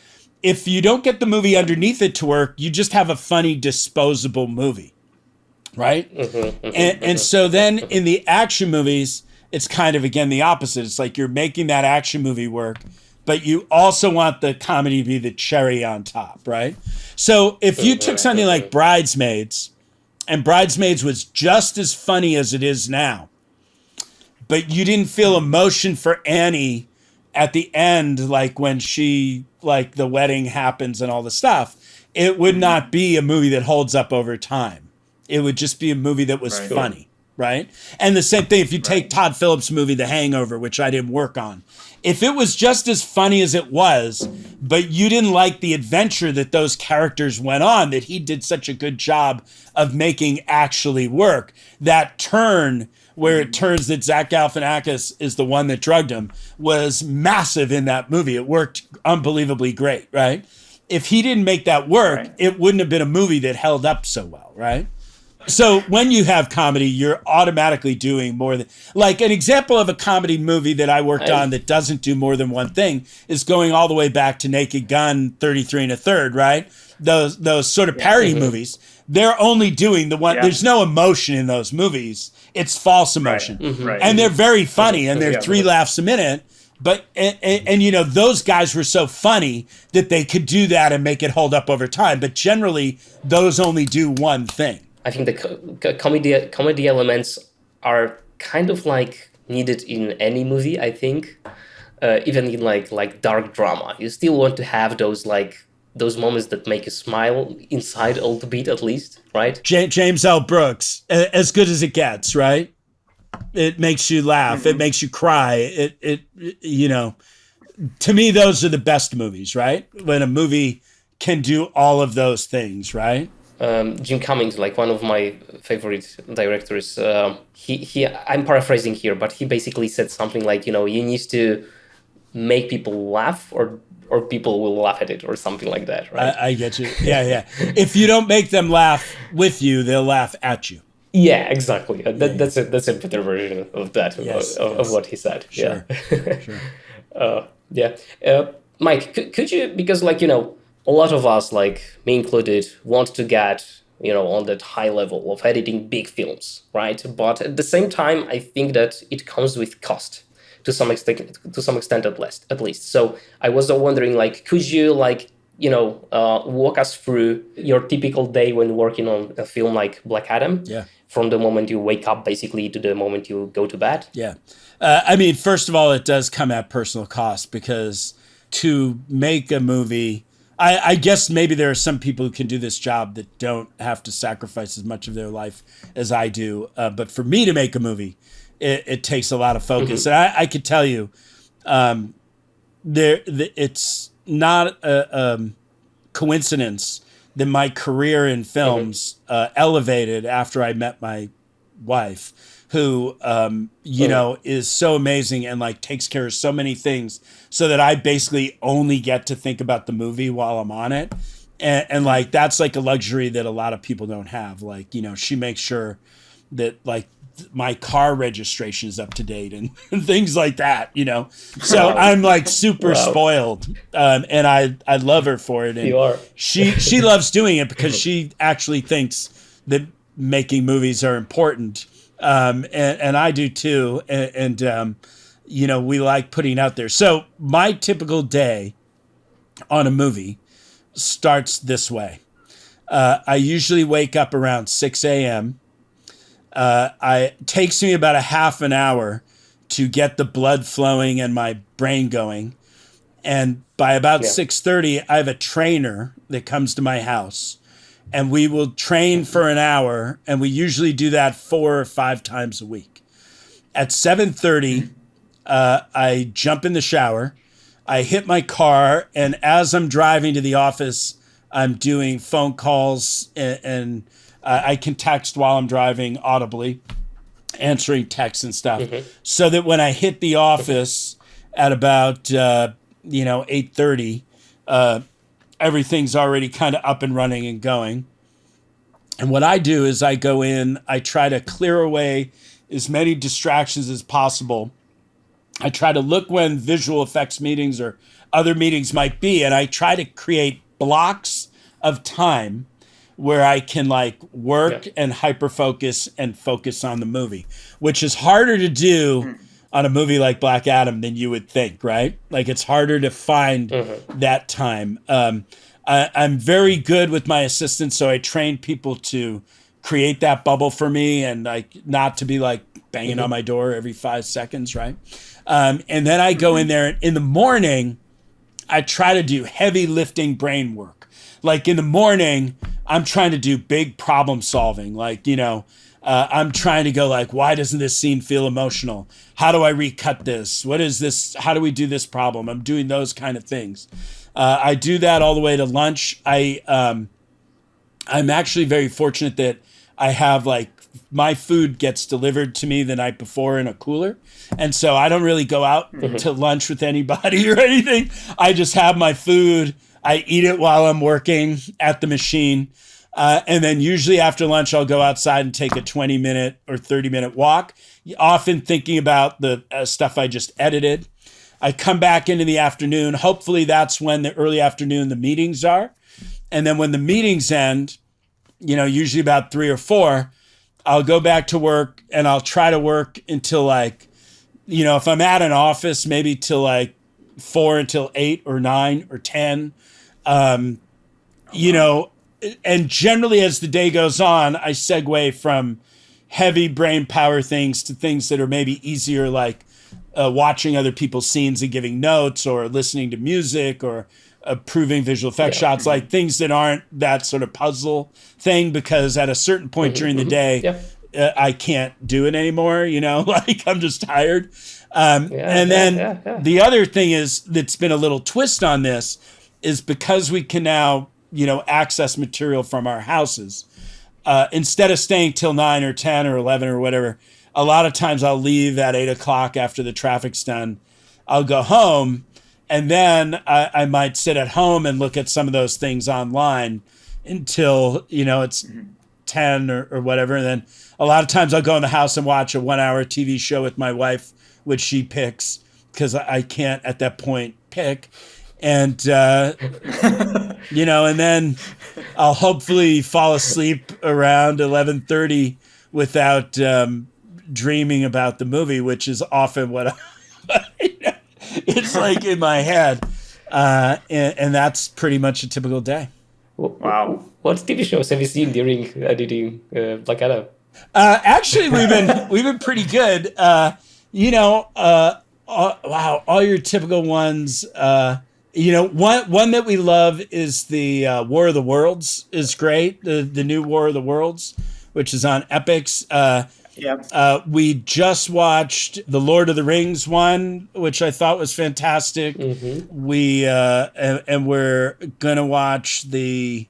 C: If you don't get the movie underneath it to work, you just have a funny, disposable movie, right? And so then in the action movies, it's kind of, again, the opposite. It's like you're making that action movie work, but you also want the comedy to be the cherry on top, right? So if you took something like Bridesmaids, and Bridesmaids was just as funny as it is now, but you didn't feel emotion for Annie at the end, like when like the wedding happens and all the stuff, it would not be a movie that holds up over time. It would just be a movie that was funny, right? And the same thing if you take Todd Phillips' movie, The Hangover, which I didn't work on. If it was just as funny as it was, but you didn't like the adventure that those characters went on, that he did such a good job of making actually work, that turn where it turns that Zach Galifianakis is the one that drugged him was massive in that movie. It worked unbelievably great, right? If he didn't make that work, it wouldn't have been a movie that held up so well, right? So when you have comedy, you're automatically doing more than, like an example of a comedy movie that I worked on that doesn't do more than one thing is going all the way back to Naked Gun, 33 and a Third, right? Those sort of parody movies, they're only doing the one, there's no emotion in those movies. It's false emotion. And they're very funny and they're 3 laughs a minute. But, and you know, those guys were so funny that they could do that and make it hold up over time. But generally, those only do one thing.
A: I think the comedy elements are kind of like needed in any movie, I think. Even in like dark drama. You still want to have those moments that make you smile inside a little bit at least, right?
C: James L. Brooks, as good as it gets, right? It makes you laugh. It makes you cry. It you know, to me, those are the best movies, right? When a movie can do all of those things, right?
A: Jim Cummings, like one of my favorite directors, he I'm paraphrasing here, but he basically said something like, you know, you need to make people laugh or people will laugh at it or something like that, right?
C: I get you. Yeah. If you don't make them laugh with you, they'll laugh at you.
A: Yeah, exactly. That's a better version of that, of what he said.
C: Sure.
A: Sure. Mike, could you, because like, you know, a lot of us, like me included, want to get, you know, on that high level of editing big films, right? But at the same time, I think that it comes with cost to some extent at least. So I was wondering, like, could you, like, you know, walk us through your typical day when working on a film like Black Adam?
C: Yeah.
A: From the moment you wake up, basically, to the moment you go to bed?
C: Yeah. I mean, first of all, it does come at personal cost because to make a movie I guess maybe there are some people who can do this job that don't have to sacrifice as much of their life as I do. But for me to make a movie, it takes a lot of focus. And I could tell you, it's not a coincidence that my career in films elevated after I met my wife, who you know, is so amazing and like takes care of so many things, so that I basically only get to think about the movie while I'm on it. And like that's like a luxury that a lot of people don't have. Like, you know, she makes sure that like my car registration is up to date and things like that, you know. So I'm like super spoiled, and I love her for it. And
A: You are.
C: she loves doing it because she actually thinks that making movies are important, and I do too. And you know, we like putting out there. So my typical day on a movie starts this way. I usually wake up around 6 a.m. It takes me about a half an hour to get the blood flowing and my brain going. And by about 6:30, I have a trainer that comes to my house, and we will train for an hour. And we usually do that 4 or 5 times a week. At 7:30, I jump in the shower, I hit my car, and as I'm driving to the office, I'm doing phone calls, and I can text while I'm driving audibly, answering texts and stuff, so that when I hit the office at about 8:30, everything's already kind of up and running and going. And what I do is I go in, I try to clear away as many distractions as possible. I try to look when visual effects meetings or other meetings might be, and I try to create blocks of time where I can like work and hyper focus and focus on the movie, which is harder to do on a movie like Black Adam than you would think, right? Like it's harder to find that time. I'm very good with my assistant, so I train people to create that bubble for me and like not to be like banging on my door every 5 seconds, right? And then I go in there, and in the morning, I try to do heavy lifting brain work. Like in the morning, I'm trying to do big problem solving. Like, you know, I'm trying to go like, why doesn't this scene feel emotional? How do I recut this? What is this? How do we do this problem? I'm doing those kind of things. I do that all the way to lunch. I'm actually very fortunate that I have like my food gets delivered to me the night before in a cooler. And so I don't really go out to lunch with anybody or anything. I just have my food. I eat it while I'm working at the machine. And then usually after lunch, I'll go outside and take a 20-minute or 30-minute walk, often thinking about the stuff I just edited. I come back into the afternoon. Hopefully that's when the early afternoon the meetings are. And then when the meetings end, you know, usually about 3 or 4, I'll go back to work, and I'll try to work until like, you know, if I'm at an office, maybe till like 4 until 8 or 9 or 10. You know, and generally as the day goes on, I segue from heavy brain power things to things that are maybe easier, like watching other people's scenes and giving notes, or listening to music, or approving visual effects shots, like things that aren't that sort of puzzle thing, because at a certain point during the day, I can't do it anymore, you know, like I'm just tired. And then the other thing is that's been a little twist on this is because we can now, you know, access material from our houses. Instead of staying till 9 or 10 or 11 or whatever, a lot of times I'll leave at 8 o'clock after the traffic's done. I'll go home, and then I might sit at home and look at some of those things online until, you know, it's 10 or whatever. And then a lot of times I'll go in the house and watch a 1-hour TV show with my wife, which she picks, because I can't at that point pick. And, you know, and then I'll hopefully fall asleep around 11:30 without dreaming about the movie, which is often what it's like in my head. And that's pretty much a typical day.
B: Wow.
A: What TV shows have you seen during editing Black Adam?
C: Actually, we've been pretty good. You know, wow, all your typical ones. One that we love is the War of the Worlds is great. The new War of the Worlds, which is on Epix. We just watched the Lord of the Rings one, which I thought was fantastic. We and we're gonna watch the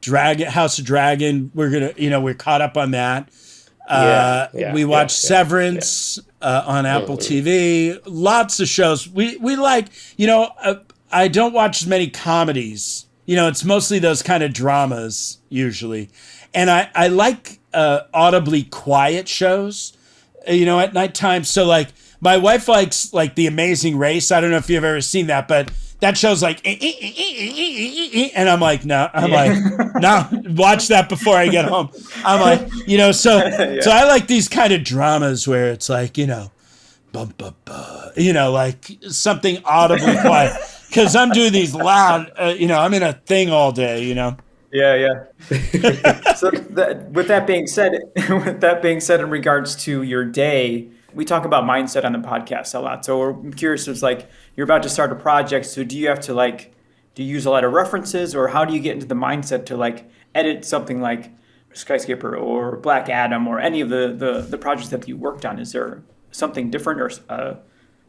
C: House of Dragon. We're caught up on that. We watched Severance on Apple TV. Lots of shows. We like, I don't watch as many comedies. It's mostly those kind of dramas usually. And I like audibly quiet shows, at nighttime. So like my wife likes like The Amazing Race. I don't know if you've ever seen that, but that show's like, and I'm like, no, watch that before I get home. I'm like, so I like these kind of dramas where it's like, bum, bum, bum, like something audibly quiet. Because I'm doing these loud, I'm in a thing all day,
B: Yeah. So with that being said, in regards to your day, we talk about mindset on the podcast a lot. So we're curious, it's like you're about to start a project. So do you have to do you use a lot of references, or how do you get into the mindset to edit something like Skyscraper or Black Adam or any of the projects that you worked on? Is there something different, or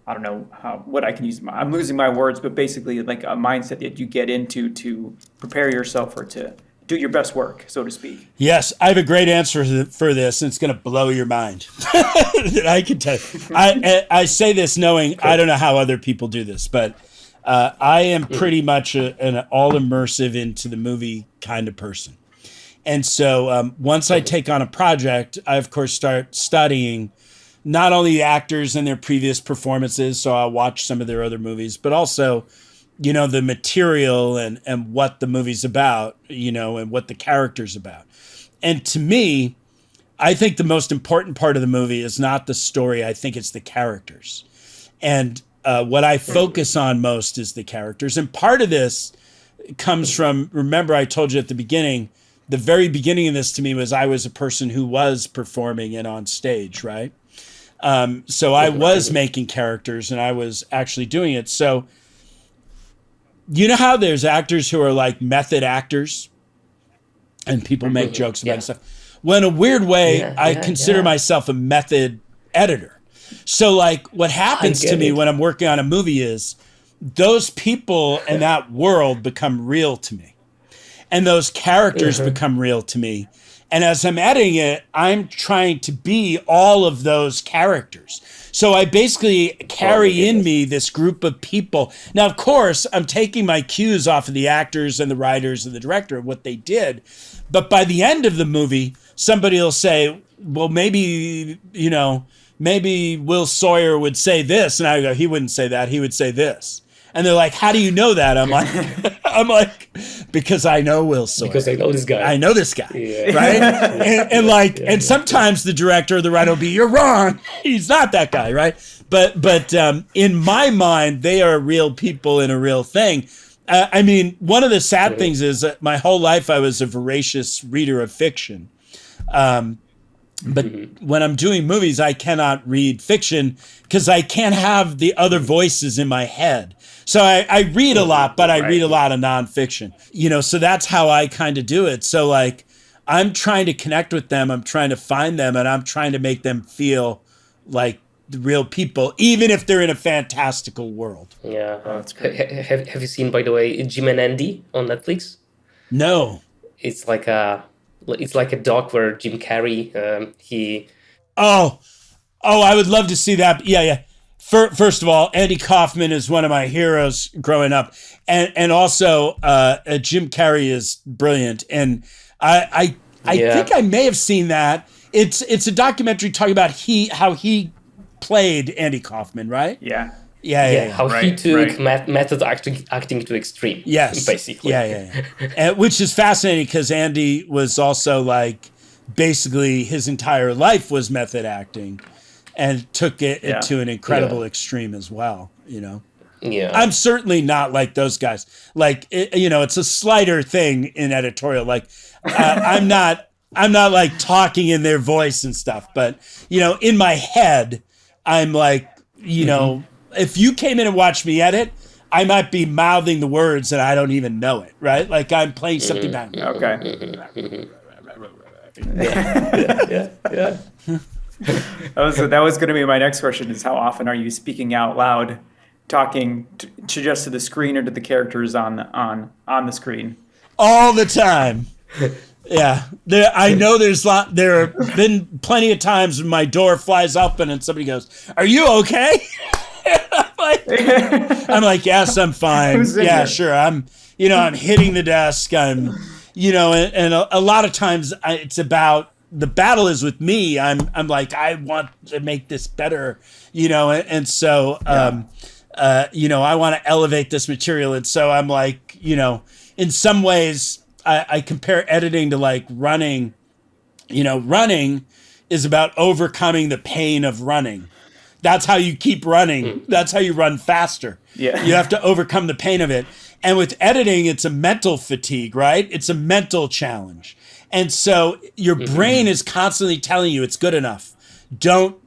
B: I don't know what I can use. I'm losing my words, but basically like a mindset that you get into to prepare yourself or to do your best work, so to speak.
C: Yes, I have a great answer for this, and it's going to blow your mind. I can tell you. I say this knowing I don't know how other people do this, but I am pretty much an all immersive into the movie kind of person. And so once I take on a project, I, of course, start studying not only the actors and their previous performances, so I'll watch some of their other movies, but also, the material and what the movie's about, and what the character's about. And to me, I think the most important part of the movie is not the story. I think it's the characters. And what I focus on most is the characters. And part of this comes from, remember I told you at the beginning, the very beginning of this to me was I was a person who was performing and on stage, right? So I was making characters and I was actually doing it. So you know how there's actors who are like method actors and people make jokes about stuff? Well, in a weird way, I consider myself a method editor. So like what happens to me when I'm working on a movie is those people in that world become real to me. And those characters become real to me. And as I'm editing it, I'm trying to be all of those characters. So I basically carry in me this group of people. Now, of course, I'm taking my cues off of the actors and the writers and the director of what they did. But by the end of the movie, somebody will say, well, maybe Will Sawyer would say this. And I go, he wouldn't say that. He would say this. And they're like, how do you know that? I'm like, because I know Will Sawyer.
A: Because I know this guy.
C: I know this guy, right? And sometimes the director or the writer will be, you're wrong. He's not that guy, right? But in my mind, they are real people in a real thing. I mean, one of the sad things is that my whole life I was a voracious reader of fiction. But when I'm doing movies, I cannot read fiction because I can't have the other voices in my head. So I read a lot, but I read a lot of nonfiction, so that's how I kind of do it. So like, I'm trying to connect with them. I'm trying to find them, and I'm trying to make them feel like the real people, even if they're in a fantastical world.
A: Yeah. That's great. Have you seen, by the way, Jim and Andy on Netflix?
C: No.
A: It's like a doc where Jim Carrey, he...
C: Oh, I would love to see that. Yeah. First of all, Andy Kaufman is one of my heroes growing up, and also Jim Carrey is brilliant. And I think I may have seen that. It's a documentary talking about how he played Andy Kaufman, right?
B: Yeah.
A: How he took method acting to extreme.
C: Yes,
A: basically.
C: Yeah. Which is fascinating because Andy was also like basically his entire life was method acting. And took it to an incredible extreme as well,
A: Yeah.
C: I'm certainly not like those guys. Like, it's a slighter thing in editorial. Like, I'm not like talking in their voice and stuff. But, in my head, I'm like, if you came in and watched me edit, I might be mouthing the words and I don't even know it, right? Like I'm playing something back.
B: Okay.
A: Yeah.
B: That was going to be my next question: is how often are you speaking out loud, talking to just to the screen or to the characters on the screen?
C: All the time. Yeah, I know there have been plenty of times when my door flies open and somebody goes, "Are you okay?" I'm like, yes, I'm fine. Yeah,
B: here?
C: sure. I'm hitting the desk. And a lot of times it's about the battle is with me. I'm like, I want to make this better, and so, I want to elevate this material. And so I'm like, in some ways I compare editing to like running. Running is about overcoming the pain of running. That's how you keep running. That's how you run faster.
B: Yeah.
C: You have to overcome the pain of it. And with editing, it's a mental fatigue, right? It's a mental challenge. And so your brain is constantly telling you it's good enough. Don't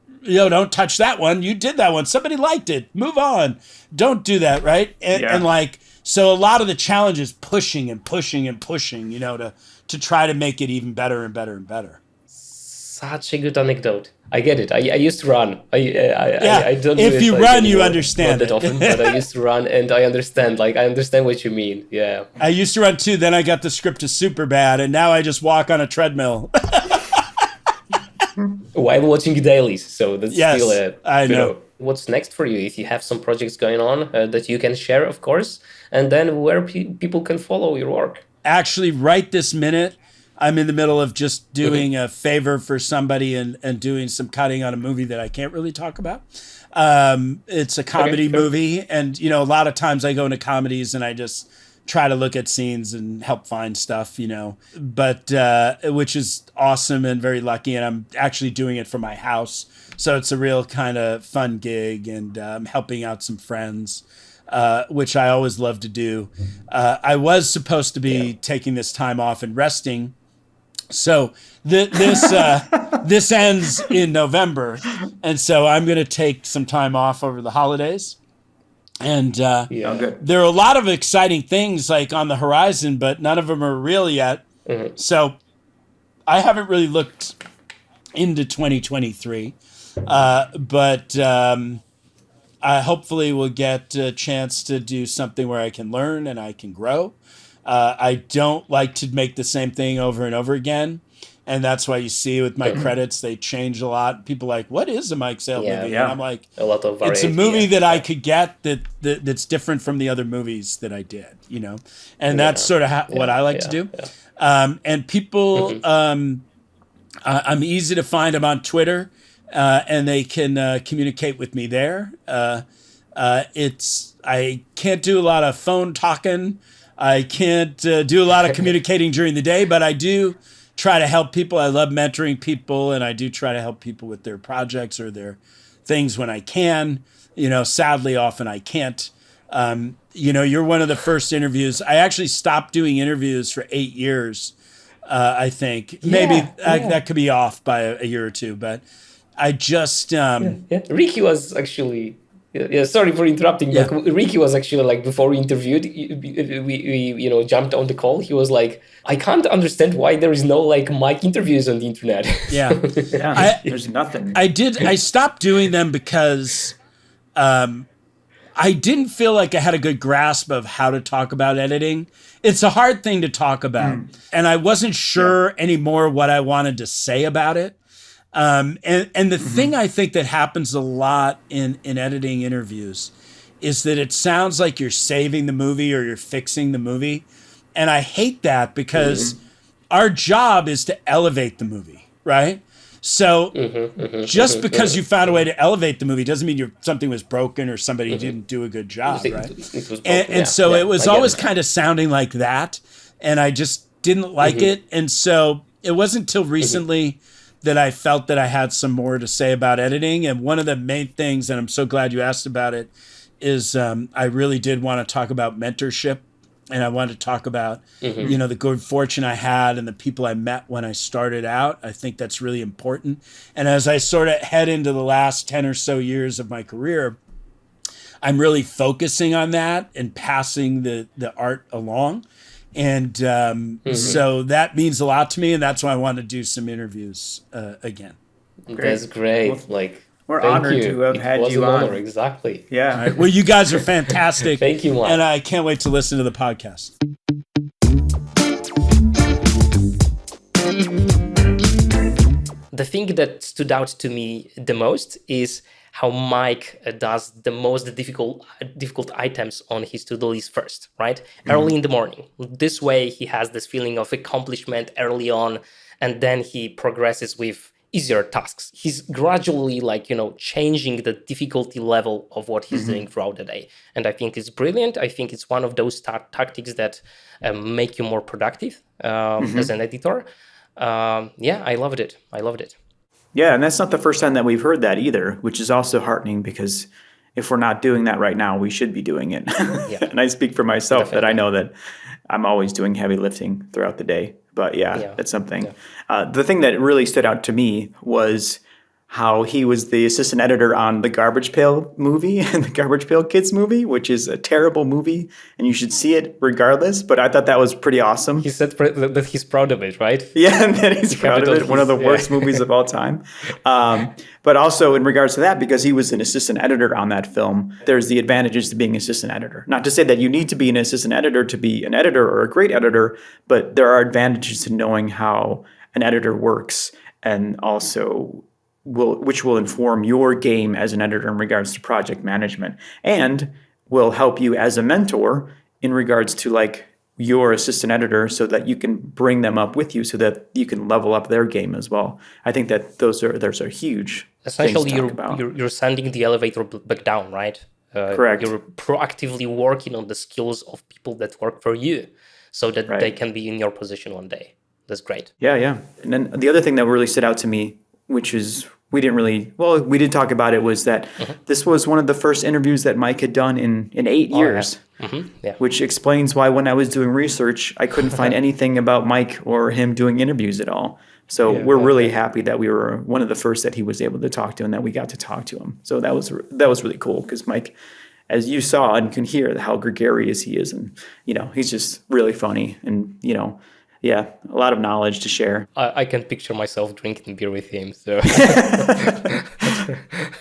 C: touch that one. You did that one. Somebody liked it. Move on. Don't do that, right? And like, so a lot of the challenge is pushing and pushing and pushing, to try to make it even better and better and better.
A: Such a good anecdote. I get it. I used to run. I don't.
C: If you run, you understand.
A: Not that often, but I used to run, and I understand. Like I understand what you mean. Yeah.
C: I used to run too. Then I got the script to Superbad, and now I just walk on a treadmill
A: while watching dailies. So that's still
C: I know.
A: What's next for you? If you have some projects going on that you can share, of course, and then where people can follow your work. Actually,
C: right this minute, I'm in the middle of just doing a favor for somebody and doing some cutting on a movie that I can't really talk about. It's a comedy movie. And, a lot of times I go into comedies and I just try to look at scenes and help find stuff, but which is awesome and very lucky. And I'm actually doing it from my house. So it's a real kind of fun gig, and I'm helping out some friends. Which I always love to do. I was supposed to be taking this time off and resting. So this ends in November, and so I'm going to take some time off over the holidays. And there are a lot of exciting things like on the horizon, but none of them are real yet. So I haven't really looked into 2023, but I hopefully will get a chance to do something where I can learn and I can grow. I don't like to make the same thing over and over again. And that's why you see with my credits, they change a lot. People are like, what is a Mike Sale movie? And I'm like,
A: a lot of variety,
C: it's a movie that I could get that's different from the other movies that I did, And that's sort of what I like to do. And people, I'm easy to find. I'm on Twitter. And they can communicate with me there. I can't do a lot of phone talking. I can't do a lot of communicating during the day, but I do try to help people. I love mentoring people, and I do try to help people with their projects or their things when I can. Sadly, often I can't. You're one of the first interviews. I actually stopped doing interviews for 8 years, I think. Maybe that could be off by a year or two, but I just
A: Ricky was actually sorry for interrupting, but Ricky was actually like, before we interviewed, we jumped on the call. He was like, I can't understand why there is no like mic interviews on the internet.
B: There's nothing.
C: I stopped doing them because I didn't feel like I had a good grasp of how to talk about editing. It's a hard thing to talk about, and I wasn't sure anymore what I wanted to say about it. And the thing I think that happens a lot in editing interviews is that it sounds like you're saving the movie or you're fixing the movie. And I hate that because our job is to elevate the movie, right? So just because you found a way to elevate the movie doesn't mean something was broken or somebody didn't do a good job, right? So it was always kind of sounding like that. And I just didn't like it. And so it wasn't until recently that I felt that I had some more to say about editing. And one of the main things, and I'm so glad you asked about it, is I really did want to talk about mentorship. And I wanted to talk about, the good fortune I had and the people I met when I started out. I think that's really important. And as I sort of head into the last 10 or so years of my career, I'm really focusing on that and passing the art along. And so that means a lot to me, and that's why I want to do some interviews again.
A: That's great. Like,
B: we're
A: thank
B: honored
A: you.
B: to have
A: It
B: had
A: was
B: you
A: an
B: on.
A: honor, exactly.
B: Yeah.
C: All right. Well, you guys are fantastic.
A: Thank you, Mark.
C: And I can't wait to listen to the podcast.
A: The thing that stood out to me the most is how Mike does the most difficult items on his to-do list first, right? Early in the morning. This way, he has this feeling of accomplishment early on, and then he progresses with easier tasks. He's gradually changing the difficulty level of what he's doing throughout the day. And I think it's brilliant. I think it's one of those tactics that make you more productive as an editor. I loved it.
B: Yeah, and that's not the first time that we've heard that either, which is also heartening because if we're not doing that right now, we should be doing it.
A: Yeah.
B: And I speak for myself
A: Definitely.
B: that I know that I'm always doing heavy lifting throughout the day. But yeah. That's something.
A: Yeah.
B: The thing that really stood out to me was how he was the assistant editor on the GarbagePail movie and the GarbagePail Kids movie, which is a terrible movie, and you should see it regardless. But I thought that was pretty awesome.
A: He said that he's proud of it, right?
B: Yeah, and then he's proud of it. One of the
A: Yeah.
B: worst movies of all time. But also in regards to that, because he was an assistant editor on that film, there's the advantages to being an assistant editor. Not to say that you need to be an assistant editor to be an editor or a great editor, but there are advantages to knowing how an editor works, and also which will inform your game as an editor in regards to project management, and will help you as a mentor in regards to your assistant editor, so that you can bring them up with you so that you can level up their game as well. I think that those are huge
A: Essentially,
B: things to talk about.
A: you're sending the elevator back down, right?
B: Correct.
A: You're proactively working on the skills of people that work for you so that
B: Right.
A: they can be in your position one day. That's great.
B: Yeah. And then the other thing that really stood out to me, which is we did talk about it, was that this was one of the first interviews that Mike had done in 8 years.
A: Yeah.
B: Which explains why when I was doing research, I couldn't find anything about Mike or him doing interviews at all. So we're really happy that we were one of the first that he was able to talk to, and that we got to talk to him. So that was really cool, because Mike, as you saw and can hear, how gregarious he is, and he's just really funny, and a lot of knowledge to share.
A: I can picture myself drinking beer with him. So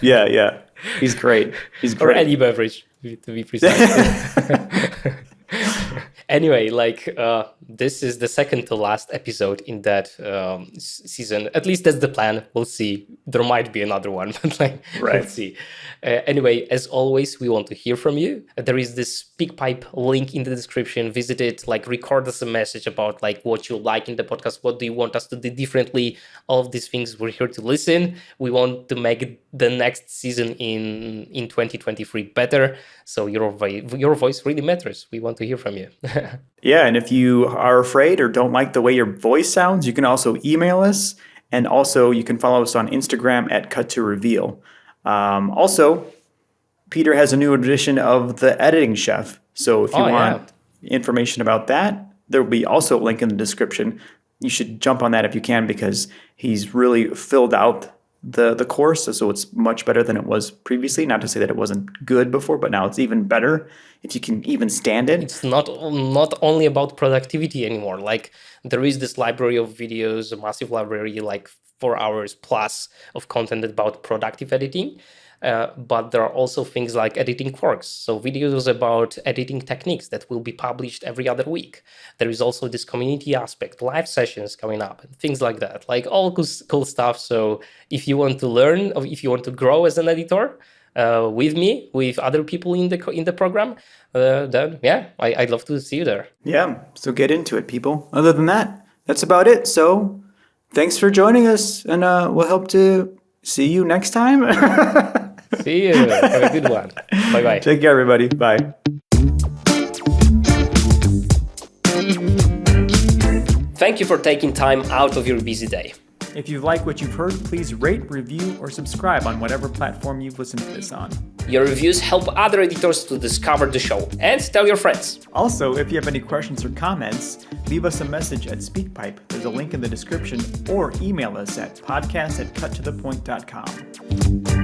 B: Yeah. He's great. He's
A: or
B: great.
A: any beverage, to be precise. Anyway, this is the second to last episode in that season. At least that's the plan. We'll see. There might be another one, but we'll see. Anyway, as always, we want to hear from you. There is this SpeakPipe link in the description. Visit it. Record us a message about what you like in the podcast. What do you want us to do differently? All of these things, we're here to listen. We want to make the next season in 2023 better. So your voice really matters. We want to hear from you.
B: Yeah, and if you are afraid or don't like the way your voice sounds, you can also email us, and also you can follow us on Instagram at @CutToReveal. Also, Peter has a new edition of The Editing Chef. So if you want information about that, there will be also a link in the description. You should jump on that if you can, because he's really filled out the course, so it's much better than it was previously. Not to say that it wasn't good before, but now it's even better if you can even stand it.
A: It's not only about productivity anymore. There is this library of videos, a massive library, 4 hours plus of content about productive editing. But there are also things like editing quirks. So videos about editing techniques that will be published every other week. There is also this community aspect, live sessions coming up, and things like that. All cool stuff. So if you want to learn, or if you want to grow as an editor, with me, with other people in the program, then I'd love to see you there.
B: Yeah, so get into it, people. Other than that, that's about it. So thanks for joining us, and we'll hope to see you next time.
A: See you. Have a good one. Bye-bye.
B: Take care, everybody. Bye.
A: Thank you for taking time out of your busy day.
B: If you like what you've heard, please rate, review, or subscribe on whatever platform you've listened to this on.
A: Your reviews help other editors to discover the show, and tell your friends.
B: Also, if you have any questions or comments, leave us a message at SpeakPipe. There's a link in the description, or email us at podcast@cuttothepoint.com.